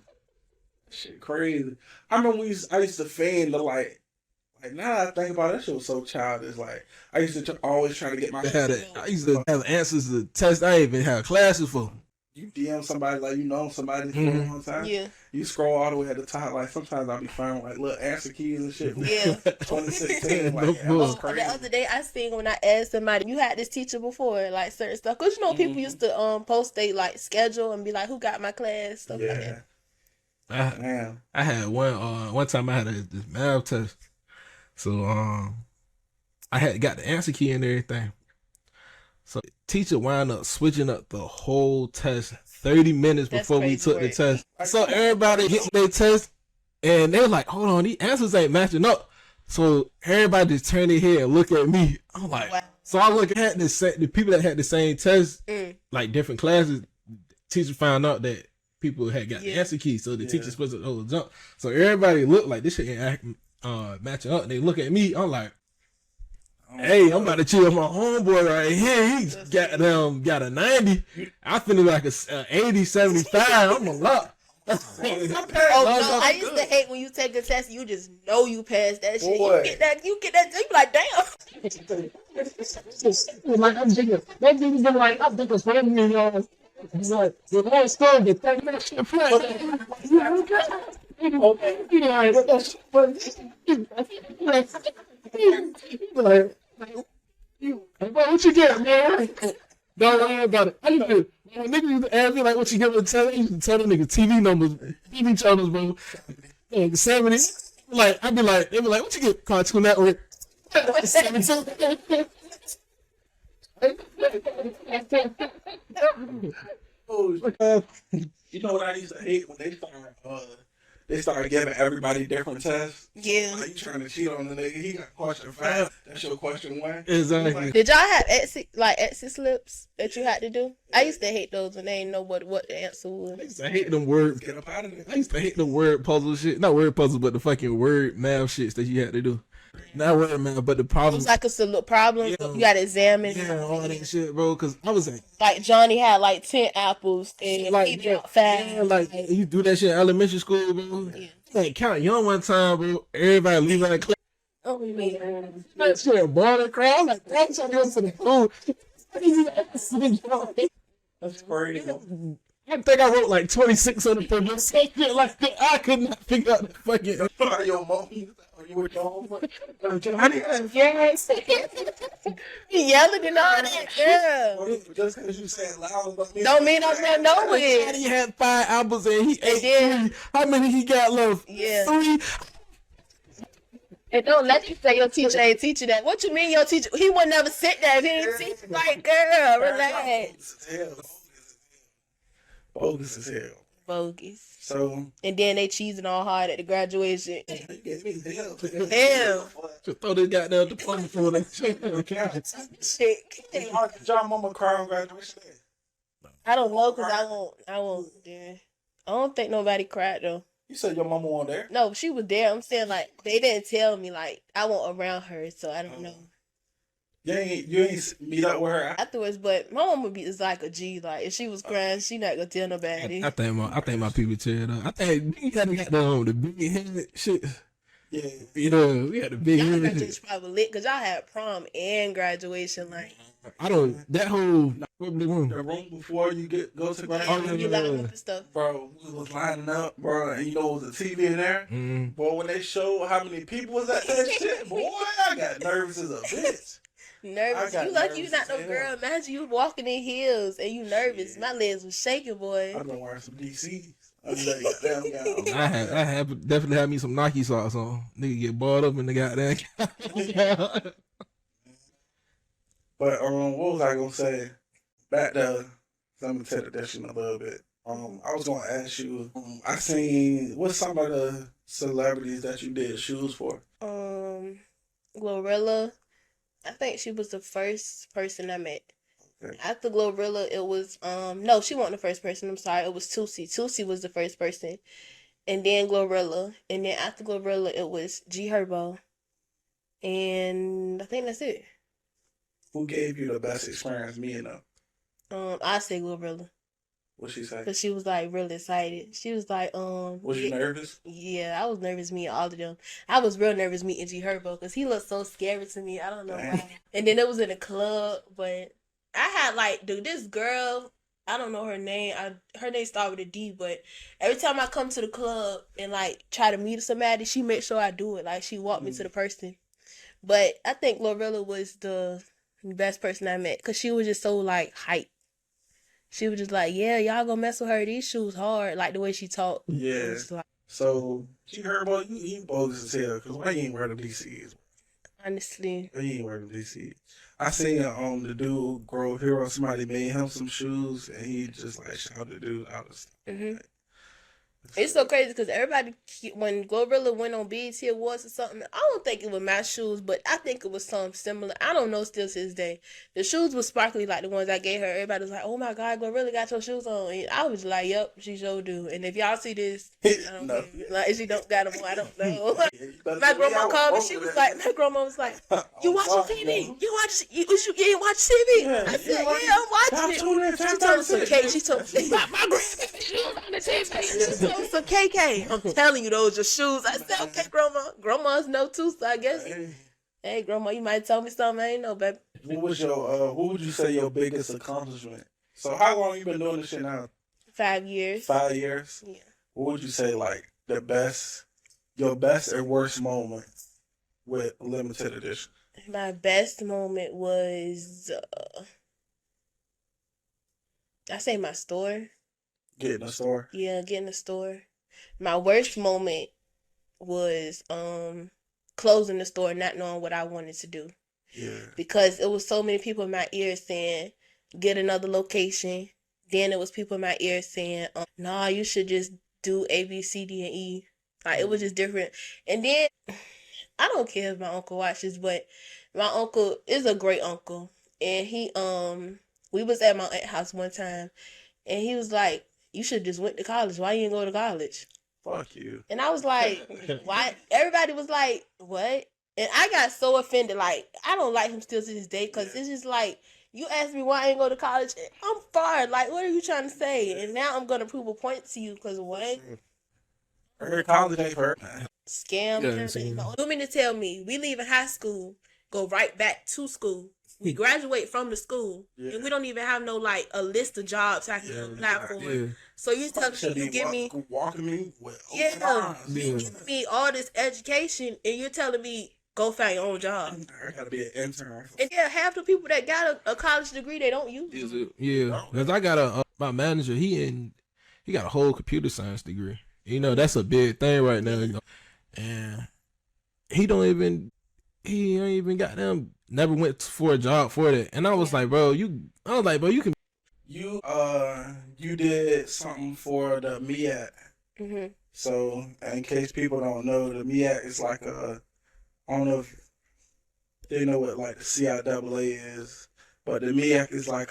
Speaker 2: Shit crazy. I remember I used to fan the like now that I think about it, that shit was so childish. Like, I used to always try to get my.
Speaker 1: I used to have answers to tests I ain't even have classes for.
Speaker 2: You DM somebody like you know somebody one time.
Speaker 3: Yeah.
Speaker 2: You scroll all the way at the top. Like sometimes I'll be finding like little answer keys and shit.
Speaker 3: Yeah.
Speaker 2: 2016. Like, that was crazy.
Speaker 3: The other day I seen when I asked somebody, you had this teacher before, like certain stuff. Cause you know people used to post they like schedule and be like, who got my class, stuff like that.
Speaker 1: I had one time I had this math test. So I had got the answer key and everything. So teacher wound up switching up the whole test 30 minutes before we took the test. So everybody hit their test and they were like, hold on, these answers ain't matching up. So everybody just turned their head and look at me. I'm like, wow. So I look at the people that had the same test, like different classes. Teacher found out that people had got the answer key. So the teacher supposed to hold jump. So everybody looked like this shit ain't matching up. And they look at me. I'm like, hey, I'm about to chill my homeboy right here. He got a 90. I finna like a 80, 75. I'm a lot.
Speaker 3: No, I used to hate when you take a test and you just know you passed that shit. You get that, you be like, damn.
Speaker 1: Like, I'm thinking, that nigga's been like, I'm thinking, like, the whole story, the thing, that shit, What you get, man? Don't worry about it. I used to, when niggas used to ask me like what you get with tell, I used to tell the nigga TV numbers, TV channels, bro. Like 70. Like I'd be like, they be like, what you get? Cartoon Network. 72.
Speaker 2: You know what I used to hate when they started giving everybody different tests.
Speaker 3: Yeah.
Speaker 2: Like you trying to cheat on the nigga? He got question 5. That's your question 1.
Speaker 1: Exactly.
Speaker 3: Did y'all have exit slips that you had to do? I used to hate those when they didn't know what the answer was.
Speaker 1: I used to hate them word.
Speaker 2: Get up out of there.
Speaker 1: I used to hate the word puzzle shit. Not word puzzle, but the fucking word math shits that you had to do. Not word math, but the
Speaker 3: It
Speaker 1: problem.
Speaker 3: was like a problem.
Speaker 1: Yeah.
Speaker 3: You got to examine.
Speaker 1: Yeah, all that shit, bro. Cause I was
Speaker 3: like Johnny had like 10 apples and
Speaker 1: like,
Speaker 3: he dropped 5.
Speaker 1: yeah, like you do that shit in elementary school, bro.
Speaker 3: Yeah.
Speaker 1: Like count young one time, bro. Everybody leave out of class.
Speaker 3: Oh man.
Speaker 1: That shit, boy, the crowd. Like that's what goes to the food.
Speaker 2: That's crazy.
Speaker 1: I think I wrote like 26 on the paper. Like I could not figure out the fucking.
Speaker 2: Your mom, you with your home.
Speaker 3: Yes. He yelling and all that, girl.
Speaker 2: Just because you said loud,
Speaker 3: Don't mean I'm gonna know it.
Speaker 1: He had 5 apples and he ate
Speaker 3: then-
Speaker 1: 3. How many he got left?
Speaker 3: Yeah.
Speaker 1: 3.
Speaker 3: And don't let you say your teacher ain't teach you that. What you mean your teacher? He would never sit there if he ain't teach you. Like, girl, relax.
Speaker 2: Bogus as hell.
Speaker 3: Bogus.
Speaker 2: So.
Speaker 3: And then they cheesing all hard at the graduation.
Speaker 2: Damn.
Speaker 1: Just throw this goddamn diploma for that shit.
Speaker 3: Shit.
Speaker 2: John Mama cry on graduation day.
Speaker 3: I don't know because I won't there. I don't think nobody cried though.
Speaker 2: You said your mama wasn't there?
Speaker 3: No, she was there. I'm saying like they didn't tell me like I wasn't around her, so I don't know.
Speaker 2: You ain't meet up with her
Speaker 3: Afterwards, but my mama is like a G. Like if she was crying, she not gonna tell nobody.
Speaker 1: I think my people tell though. I think you gotta get down the big head shit.
Speaker 2: Yeah.
Speaker 1: You know, we had the big
Speaker 3: Y'all
Speaker 1: head.
Speaker 3: graduation probably lit because y'all had prom and graduation. Like
Speaker 1: I don't that whole
Speaker 2: the room before you go to graduation.
Speaker 3: you lining up and stuff.
Speaker 2: Bro, we was lining up, bro, and you know it was a TV in there. Boy, when they showed how many people was at that shit, boy, I got nervous as a bitch.
Speaker 3: Nervous. You lucky you not no girl. Imagine you walking in heels and you nervous. My legs was shaking, boy.
Speaker 2: I've been wearing some DCs. I
Speaker 1: have definitely had me some Nike socks on. Nigga get balled up in the goddamn.
Speaker 2: But what was I gonna say? Back to let me tell the question a little bit. I was gonna ask you. I seen what's some of the celebrities that you did shoes for?
Speaker 3: Glorilla. I think she was the first person I met. Okay. After Glorilla, it was no, she wasn't the first person. I'm sorry, it was Tusi. Tusi was the first person, and then Glorilla, and then after Glorilla, it was G Herbo, and I think that's it.
Speaker 2: Who gave you the best experience? Me and them.
Speaker 3: I say Glorilla.
Speaker 2: What'd she say?
Speaker 3: Because she was like really excited. She was like,
Speaker 2: Was you nervous?
Speaker 3: Yeah, I was nervous meeting all of them. I was real nervous meeting G Herbo because he looked so scary to me. I don't know why. And then it was in a club, but I had like, dude, this girl, I don't know her name. Her name started with a D, but every time I come to the club and like try to meet somebody, she makes sure I do it. Like she walked me to the person. But I think Glorilla was the best person I met because she was just so like hype. She was just like, yeah, y'all gonna mess with her. These shoes hard. Like the way she talked.
Speaker 2: Yeah.
Speaker 3: Like,
Speaker 2: so she heard about you bogus as hell because why you ain't wearing the DCs?
Speaker 3: Honestly.
Speaker 2: Why you ain't wearing the DCs? I seen the dude Grove Hero, somebody made him some shoes and he just like shouted the dude out of stuff.
Speaker 3: Mm-hmm. It's so crazy because everybody, when Glorilla went on BET Awards or something, I don't think it was my shoes, but I think it was something similar. I don't know still to this day. The shoes were sparkly like the ones I gave her. Everybody was like, oh my God, Glorilla got your shoes on. And I was like, yep, she sure do. And if y'all see this, I don't know. Like, she don't got them on, I don't know. My grandma called me. She was like, my grandma was like, you watching TV? You ain't watch TV?
Speaker 2: Yeah,
Speaker 3: I said, yeah, I'm watching it. She told us some cake. She told me, my grandma shoes on the TV. Some KK. I'm telling you, those are shoes. I said, okay, grandma. Grandmas know too, so I guess. Hey, grandma, you might tell me something I ain't know, baby.
Speaker 2: What would you say your biggest accomplishment? So how long you been doing this shit now?
Speaker 3: 5 years.
Speaker 2: 5 years?
Speaker 3: Yeah.
Speaker 2: What would you say, like, your best and worst moment with limited edition?
Speaker 3: My best moment was, I say my store.
Speaker 2: Getting a store?
Speaker 3: Yeah, getting a store. My worst moment was closing the store, not knowing what I wanted to do.
Speaker 2: Yeah.
Speaker 3: Because it was so many people in my ear saying, get another location. Then it was people in my ear saying, nah, you should just do A, B, C, D, and E. Like, it was just different. And then, I don't care if my uncle watches, but my uncle is a great uncle. And he, we was at my aunt's house one time, and he was like, you should just went to college. Why you didn't go to college?
Speaker 2: Fuck you.
Speaker 3: And I was like, why? Everybody was like, what? And I got so offended. Like, I don't like him still to this day, because it's just like, you asked me why I ain't go to college. I'm fired. Like, what are you trying to say? And now I'm going to prove a point to you, because what?
Speaker 2: I heard college ain't for
Speaker 3: Scam. Yeah, you mean to tell me we leave high school, go right back to school, we graduate from the school, and we don't even have no, like, a list of jobs I can apply for. Yeah. So you tell me, you give me,
Speaker 2: walking me with
Speaker 3: you give me all this education, and you're telling me go find your own job.
Speaker 2: I gotta be an intern.
Speaker 3: And yeah, half the people that got a college degree, they don't use it.
Speaker 1: Yeah, because I got my manager, he got a whole computer science degree. You know, that's a big thing right now. You know? And he ain't even got them. Never went for a job for that. And I was like, bro, you can.
Speaker 2: You did something for the MEAC.
Speaker 3: Mm-hmm.
Speaker 2: So, in case people don't know, the MEAC is like I don't know if they know what like the CIAA is, but the MEAC is like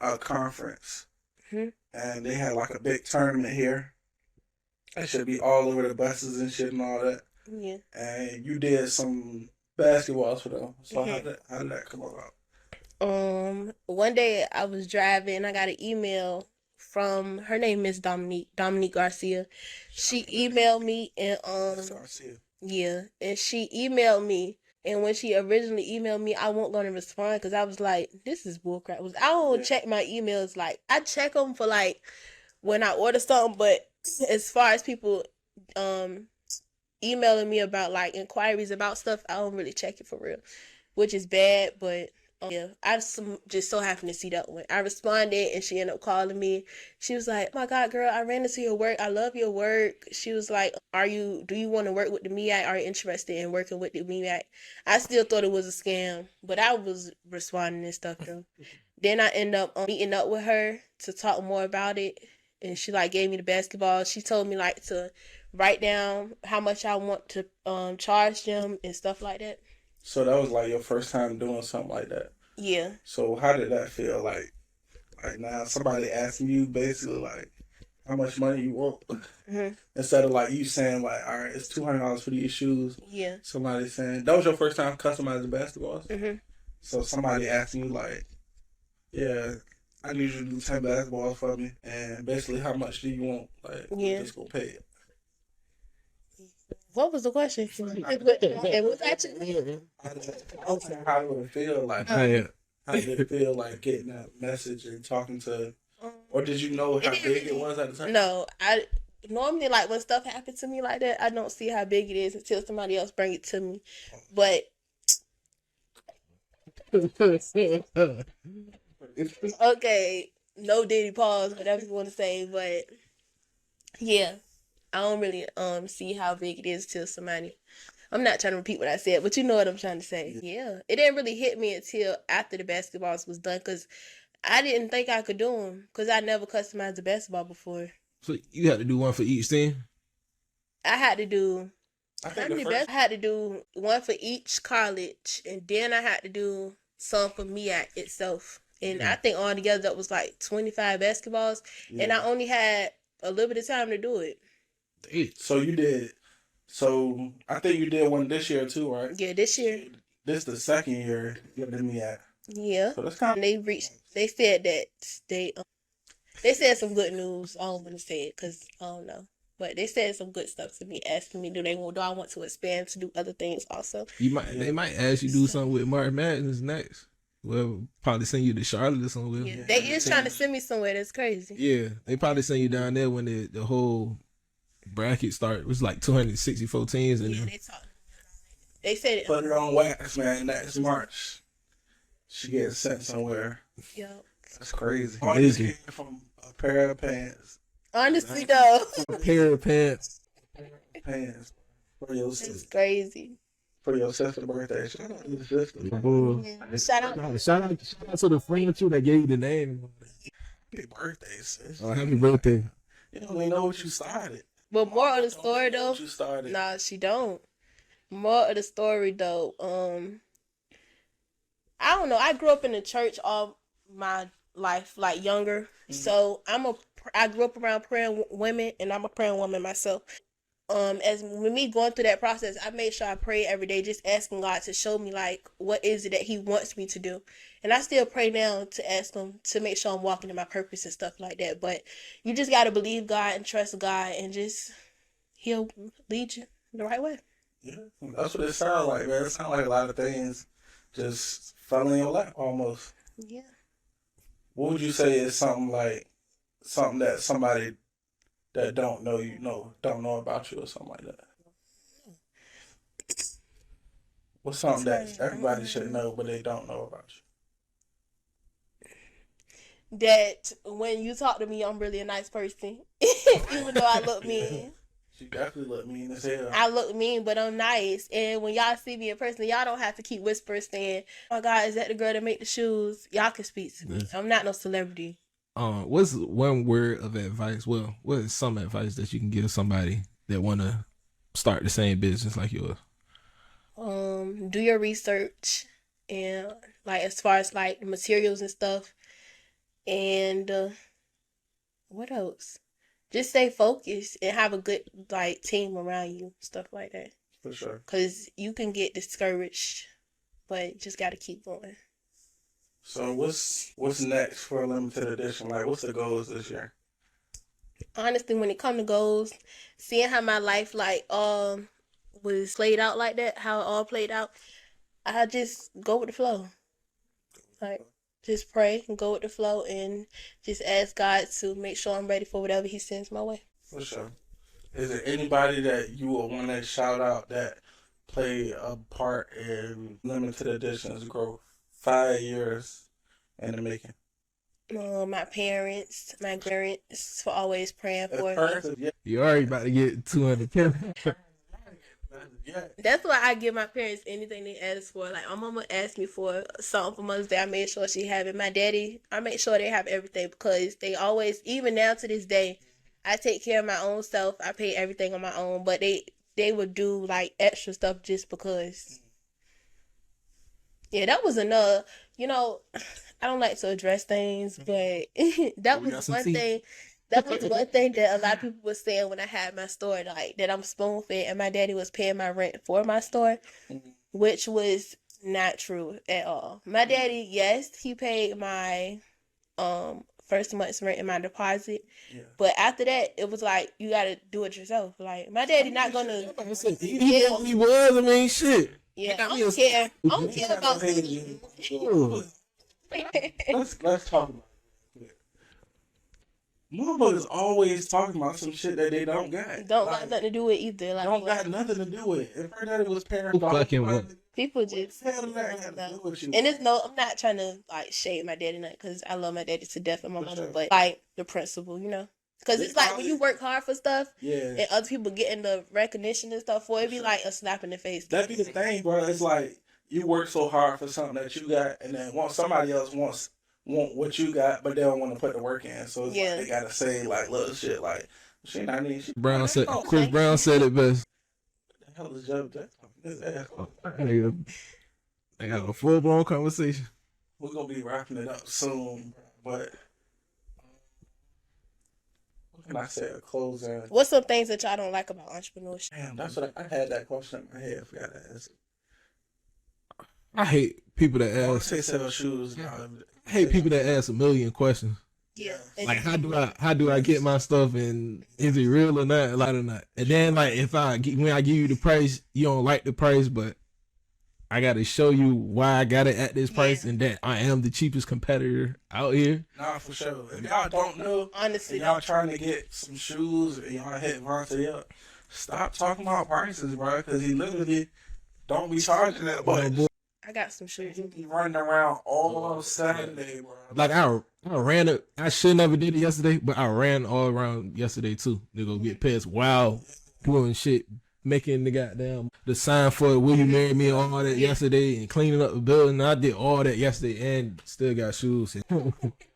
Speaker 2: a conference.
Speaker 3: Mm-hmm.
Speaker 2: And they had like a big tournament here. It should be all over the buses and shit and all that.
Speaker 3: Yeah.
Speaker 2: And you did some basketballs for them. So how did that come about?
Speaker 3: One day I was driving, I got an email from, her name is Dominique Garcia. She emailed me and
Speaker 2: Garcia.
Speaker 3: Yeah, and she emailed me, and when she originally emailed me, I wasn't gonna respond because I was like, this is bullcrap. I don't check my emails. Like, I check them for like when I order something, but as far as people emailing me about like inquiries about stuff, I don't really check it for real, which is bad. But yeah, I just so happened to see that one. I responded, and she ended up calling me. She was like, "Oh my God, girl, I ran into your work. I love your work." She was like, do you want to work with the MEAC? Are you interested in working with the MEAC? I still thought it was a scam, but I was responding and stuff though. Then I ended up meeting up with her to talk more about it, and she like gave me the basketball. She told me like to write down how much I want to charge them and stuff like that.
Speaker 2: So that was like your first time doing something like that?
Speaker 3: Yeah.
Speaker 2: So how did that feel? Like now somebody asking you basically like how much money you want? Mm-hmm. Instead of like you saying like, all right, it's $200 for these shoes.
Speaker 3: Yeah.
Speaker 2: Somebody saying, that was your first time customizing basketballs?
Speaker 3: Mm-hmm.
Speaker 2: So somebody asking you like, yeah, I need you to do 10 basketballs for me. And basically how much do you want? Like, just go pay it.
Speaker 3: What was the question? It was actually.
Speaker 2: I'm saying how it would feel like. How did it feel like getting that message and talking to, or did you know how big it was at the time?
Speaker 3: No, I normally like when stuff happens to me like that, I don't see how big it is until somebody else bring it to me. But okay, no Diddy pause, whatever you want to say, but yeah. I don't really see how big it is till somebody. I'm not trying to repeat what I said, but you know what I'm trying to say. Yeah. It didn't really hit me until after the basketballs was done, because I didn't think I could do them, because I never customized a basketball before.
Speaker 1: So you had to do one for each team?
Speaker 3: I had to do one for each college, and then I had to do some for MEAC itself. And I think altogether that was like 25 basketballs, and I only had a little bit of time to do it.
Speaker 2: So you did. So I think you did one this year too, right?
Speaker 3: Yeah, this year.
Speaker 2: This the second year you're with MEAC.
Speaker 3: Yeah.
Speaker 2: So that's kind of.
Speaker 3: They said that they said some good news. I don't want to say it because I don't know, but they said some good stuff to me, asking me do I want to expand to do other things also.
Speaker 1: They might ask you to do something with March Madness next. Well, probably send you to Charlotte or somewhere.
Speaker 3: Yeah, they is trying to send me somewhere. That's crazy.
Speaker 1: Yeah, they probably send you down there when the whole bracket start. It was like 264 teams in there.
Speaker 3: They said it.
Speaker 2: Put it on wax, man. Next March, she gets sent somewhere.
Speaker 3: Yep.
Speaker 2: That's crazy.
Speaker 1: What is it?
Speaker 2: From a pair of pants.
Speaker 3: Honestly, though.
Speaker 1: A pair of pants.
Speaker 2: Pants for your
Speaker 3: It's
Speaker 2: sister.
Speaker 3: crazy.
Speaker 2: For your sister's birthday. Shout out to the sister.
Speaker 3: Yeah.
Speaker 1: Shout out to the friend too that gave you the name.
Speaker 2: Happy birthday, sis.
Speaker 1: Oh, happy birthday.
Speaker 2: You don't even know what you started.
Speaker 3: But more of the story, though.
Speaker 2: What you started.
Speaker 3: Nah, she don't. More of the story, though. I don't know. I grew up in the church all my life, like younger. Mm-hmm. So I grew up around praying women, and I'm a praying woman myself. As with me going through that process, I made sure I pray every day, just asking God to show me like what is it that He wants me to do, and I still pray now to ask Him to make sure I'm walking in my purpose and stuff like that. But you just gotta believe God and trust God, and just He'll lead you the right way.
Speaker 2: Yeah, that's what it sounds like, man. It sounds like a lot of things just fell in your lap almost.
Speaker 3: Yeah.
Speaker 2: What would you say is something that somebody that don't know about you or something like that? What's something that everybody should know but they don't know about
Speaker 3: you? That when you talk to me, I'm really a nice person, even though I look mean.
Speaker 2: She definitely look mean as hell.
Speaker 3: I look mean, but I'm nice. And when y'all see me in person, y'all don't have to keep whispering saying, "Oh my God, is that the girl that make the shoes?" Y'all can speak to me. I'm not no celebrity.
Speaker 1: What's one word of advice? Well, what is some advice that you can give somebody that want to start the same business like yours?
Speaker 3: Do your research, and like as far as like materials and stuff, and what else? Just stay focused and have a good like team around you, stuff like that.
Speaker 2: For sure.
Speaker 3: Cause you can get discouraged, but you just got to keep going.
Speaker 2: So what's next for a limited edition? Like, what's the goals this year?
Speaker 3: Honestly, when it comes to goals, seeing how my life like was played out like that, how it all played out, I just go with the flow. Like, just pray and go with the flow and just ask God to make sure I'm ready for whatever He sends my way.
Speaker 2: For sure. Is there anybody that you would want to shout out that played a part in limited edition's growth? 5 years in the making.
Speaker 3: My parents, my grandparents for always praying for me.
Speaker 1: You already about to get 200K.
Speaker 3: That's why I give my parents anything they ask for. Like, my mama asked me for something for Mother's Day. I made sure she have it. My daddy, I make sure they have everything because they always, even now to this day, I take care of my own self. I pay everything on my own, but they would do like extra stuff just because. Yeah, that was another, I don't like to address things, but that was one thing. That was one thing that a lot of people were saying when I had my store, like that I'm spoon fed and my daddy was paying my rent for my store, which was not true at all. My daddy, yes, he paid my first month's rent and my deposit, but after that, it was like you got to do it yourself. Like my daddy not gonna.
Speaker 1: He was. I mean, shit.
Speaker 3: Yeah, I don't care. I don't care about.
Speaker 2: Let's talk about it. Motherfuckers always talking about some shit that they don't got.
Speaker 3: Don't got nothing to do with either. Like,
Speaker 2: don't got nothing to do with it. If her daddy was parents,
Speaker 3: people just. And it's I'm not trying to like shade my daddy, because I love my daddy to death and my mother, but like the principle, Because it's like when you work hard for stuff, and other people getting the recognition and stuff for it, be like a slap in the face.
Speaker 2: That be the thing, bro. It's like you work so hard for something that you got, and then somebody else want what you got, but they don't want to put the work in. So it's like they gotta say like little shit like she not need.
Speaker 1: Chris Brown said it best.
Speaker 2: What the hell is Joe Jackson? His ass.
Speaker 1: I got a full blown conversation.
Speaker 2: We're gonna be wrapping it up soon, but. And I said a closing.
Speaker 3: What's some things that y'all don't like about entrepreneurship?
Speaker 2: Damn, that's what I had that question in my head. I forgot to ask.
Speaker 1: I hate people that ask.
Speaker 2: Say sell shoes.
Speaker 1: I hate people that ask a million questions.
Speaker 3: Yeah.
Speaker 1: Like how do I get my stuff, and is it real or not? And then like when I give you the price, you don't like the price, but I got to show you why I got it at this price,
Speaker 3: Yeah.
Speaker 1: and that I am the cheapest competitor out here.
Speaker 2: Nah, for sure. If y'all don't know,
Speaker 3: Honestly,
Speaker 2: and y'all trying to get some shoes, and y'all hit Vontae up, stop talking about prices, bro, because he literally don't be charging that much.
Speaker 3: I got some shoes.
Speaker 2: He be running around all Saturday, bro.
Speaker 1: Like I ran it. I should never did it yesterday, but I ran all around yesterday too. They go get pets while doing shit, making the sign for Will You Marry Me and all that yesterday, and cleaning up the building. I did all that yesterday and still got shoes.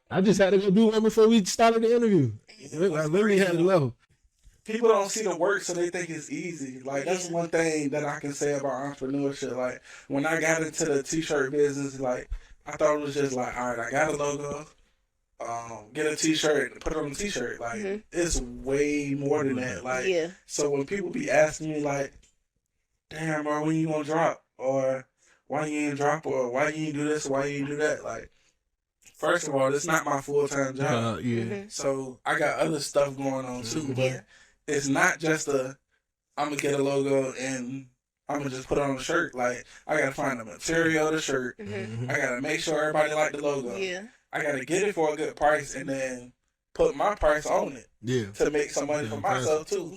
Speaker 1: I just had to go do one before we started the interview. I literally had to level.
Speaker 2: People don't see the work, so they think it's easy. Like, that's one thing that I can say about entrepreneurship. Like, when I got into the t-shirt business, like, I thought it was just like, all right, I got a logo, get a t-shirt and put it on the t-shirt. Like, it's way more than that. Like, so when people be asking me, like, damn, bro, when you gonna drop? Or why you ain't drop? Or why you ain't do this? Or why you ain't do that? Like, first of all, it's not my full-time job. So I got other stuff going on too, but it's not just I'm gonna get a logo and I'm gonna just put it on a shirt. Like, I gotta find the material of the shirt. I gotta make sure everybody like the logo. I gotta get it for a good price and then put my price on it. To make some money for myself too.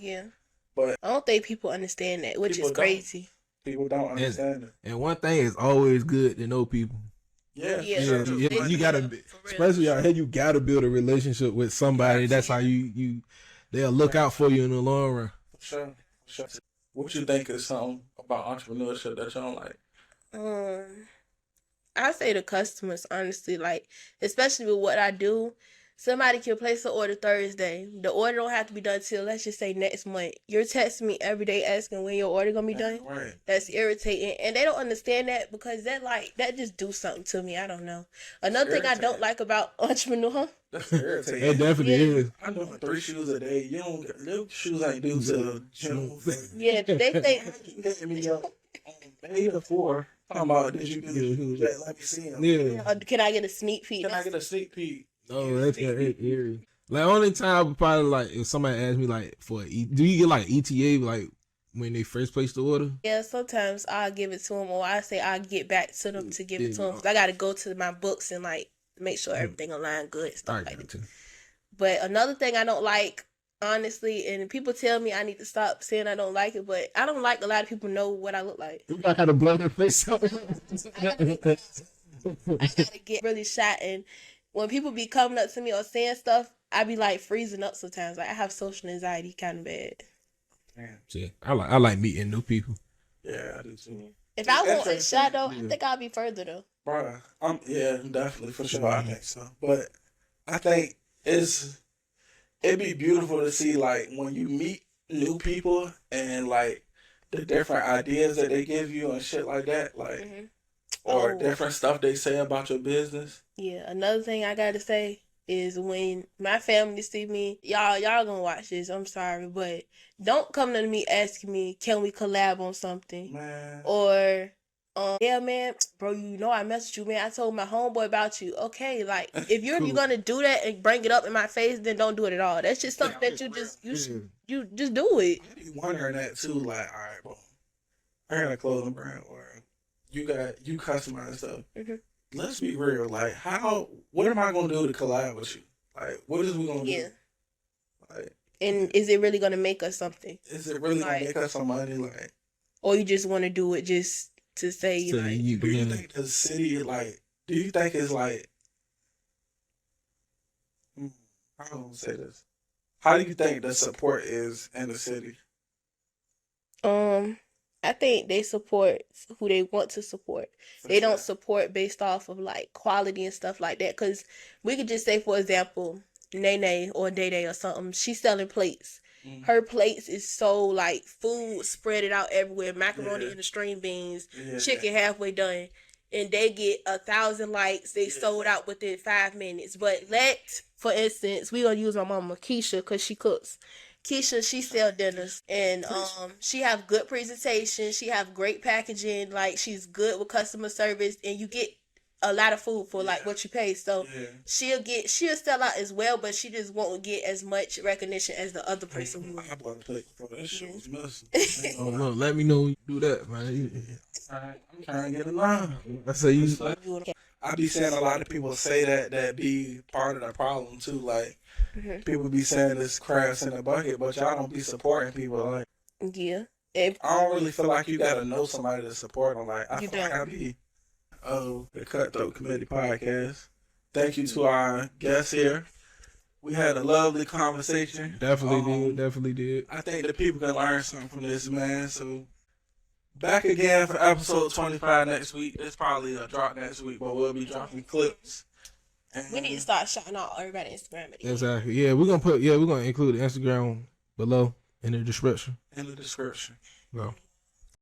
Speaker 2: But I
Speaker 3: don't think people understand that, which is crazy.
Speaker 2: People don't understand it.
Speaker 1: And one thing is always good to know people. You gotta, especially out here, you gotta build a relationship with somebody. That's how they'll look out for you in the long run.
Speaker 2: Sure. What you think is something about entrepreneurship that you don't like?
Speaker 3: I say the customers, honestly, like, especially with what I do. Somebody can place an order Thursday. The order don't have to be done till, let's just say, next month. You're texting me every day asking when your order gonna be done.
Speaker 2: Right.
Speaker 3: That's irritating, and they don't understand that because that just do something to me. I don't know. Another thing I don't like about entrepreneur.
Speaker 2: That's irritating.
Speaker 1: It definitely is.
Speaker 2: I'm doing 3 shoes a day. You don't get little shoes ain't do till June.
Speaker 3: Yeah, they think
Speaker 2: hitting me up on May the 4th. Talking about, did you do the shoes? Let me see them.
Speaker 3: Can I get a sneak peek?
Speaker 2: Can I get a sneak peek?
Speaker 1: Oh, that's eerie. Like, only time probably, like, if somebody asks me, like, do you get, like, ETA, like, when they first place the order?
Speaker 3: Yeah, sometimes I'll give it to them, or I say I'll get back to them to give it to them. Because I got to go to my books and, like, make sure everything aligned good, stuff like that. But another thing I don't like, honestly, and people tell me I need to stop saying I don't like it, but I don't like a lot of people know what I look like.
Speaker 1: You got to blow their face out.
Speaker 3: I gotta get really shot, and when people be coming up to me or saying stuff, I be like freezing up sometimes. Like, I have social anxiety kind of bad.
Speaker 2: Damn.
Speaker 1: Yeah, I like meeting new people.
Speaker 2: Yeah, I do too.
Speaker 3: If I want a shot though, I think I'll be further though.
Speaker 2: Bro, definitely for sure. I think so. But I think it'd be beautiful to see, like, when you meet new people and, like, the different ideas that they give you and shit like that, like, or different stuff they say about your business.
Speaker 3: Yeah, another thing I gotta say is when my family see me, y'all gonna watch this, I'm sorry, but don't come to me asking me, can we collab on something?
Speaker 2: Man.
Speaker 3: Or, yeah, man, bro, you know I messaged you, man. I told my homeboy about you. Okay, like, if you're gonna do that and bring it up in my face, then don't do it at all. That's just something that you just do it.
Speaker 2: I be wondering that too, like, all right, bro, I got a clothing brand, or you customize stuff. Let's be real. Like, what am I gonna do to collab with you? Like, what is we gonna do? Like,
Speaker 3: and is it really gonna make us something?
Speaker 2: Is it really gonna make us some money? Like,
Speaker 3: or you just want to do it just to say, like,
Speaker 2: do you think the city, like, do you think it's like, I don't want to say this. How do you think the support is in the city?
Speaker 3: I think they support who they want to support. They don't support based off of, like, quality and stuff like that. Because we could just say, for example, Nene or Day Day or something, she's selling plates. Her plates is so, like, food spread it out everywhere. Macaroni and the string beans, chicken halfway done. And they get 1,000 likes. They sold out within 5 minutes. But for instance, we gonna use my mama Keisha because she cooks. Keisha, she sell dinners, and she have good presentation. She have great packaging. Like, she's good with customer service, and you get a lot of food for like what you pay. So she'll sell out as well, but she just won't get as much recognition as the other person would.
Speaker 2: I bought a plate before that shit was messy.
Speaker 1: Oh no, let me know when you do that, man.
Speaker 2: I'm trying to get in line.
Speaker 1: I say you.
Speaker 2: I be saying a lot of people say that be part of the problem too. Like people be saying this crabs in the bucket, but y'all don't be supporting people. Like
Speaker 3: yeah,
Speaker 2: I don't really feel like you gotta know somebody to support them. Like I
Speaker 3: You
Speaker 2: feel like
Speaker 3: don't.
Speaker 2: I be. Oh, the Cutthroat Committee Podcast. Thank you to our guests here. We had a lovely conversation.
Speaker 1: Definitely did.
Speaker 2: I think the people can learn something from this, man. So back again for episode 25 next week. It's probably a drop next week, but we'll be dropping clips. And
Speaker 3: we need to start shouting out everybody Instagram.
Speaker 1: Exactly. Yeah, we're gonna include the Instagram below in the description.
Speaker 2: In the description.
Speaker 1: Go.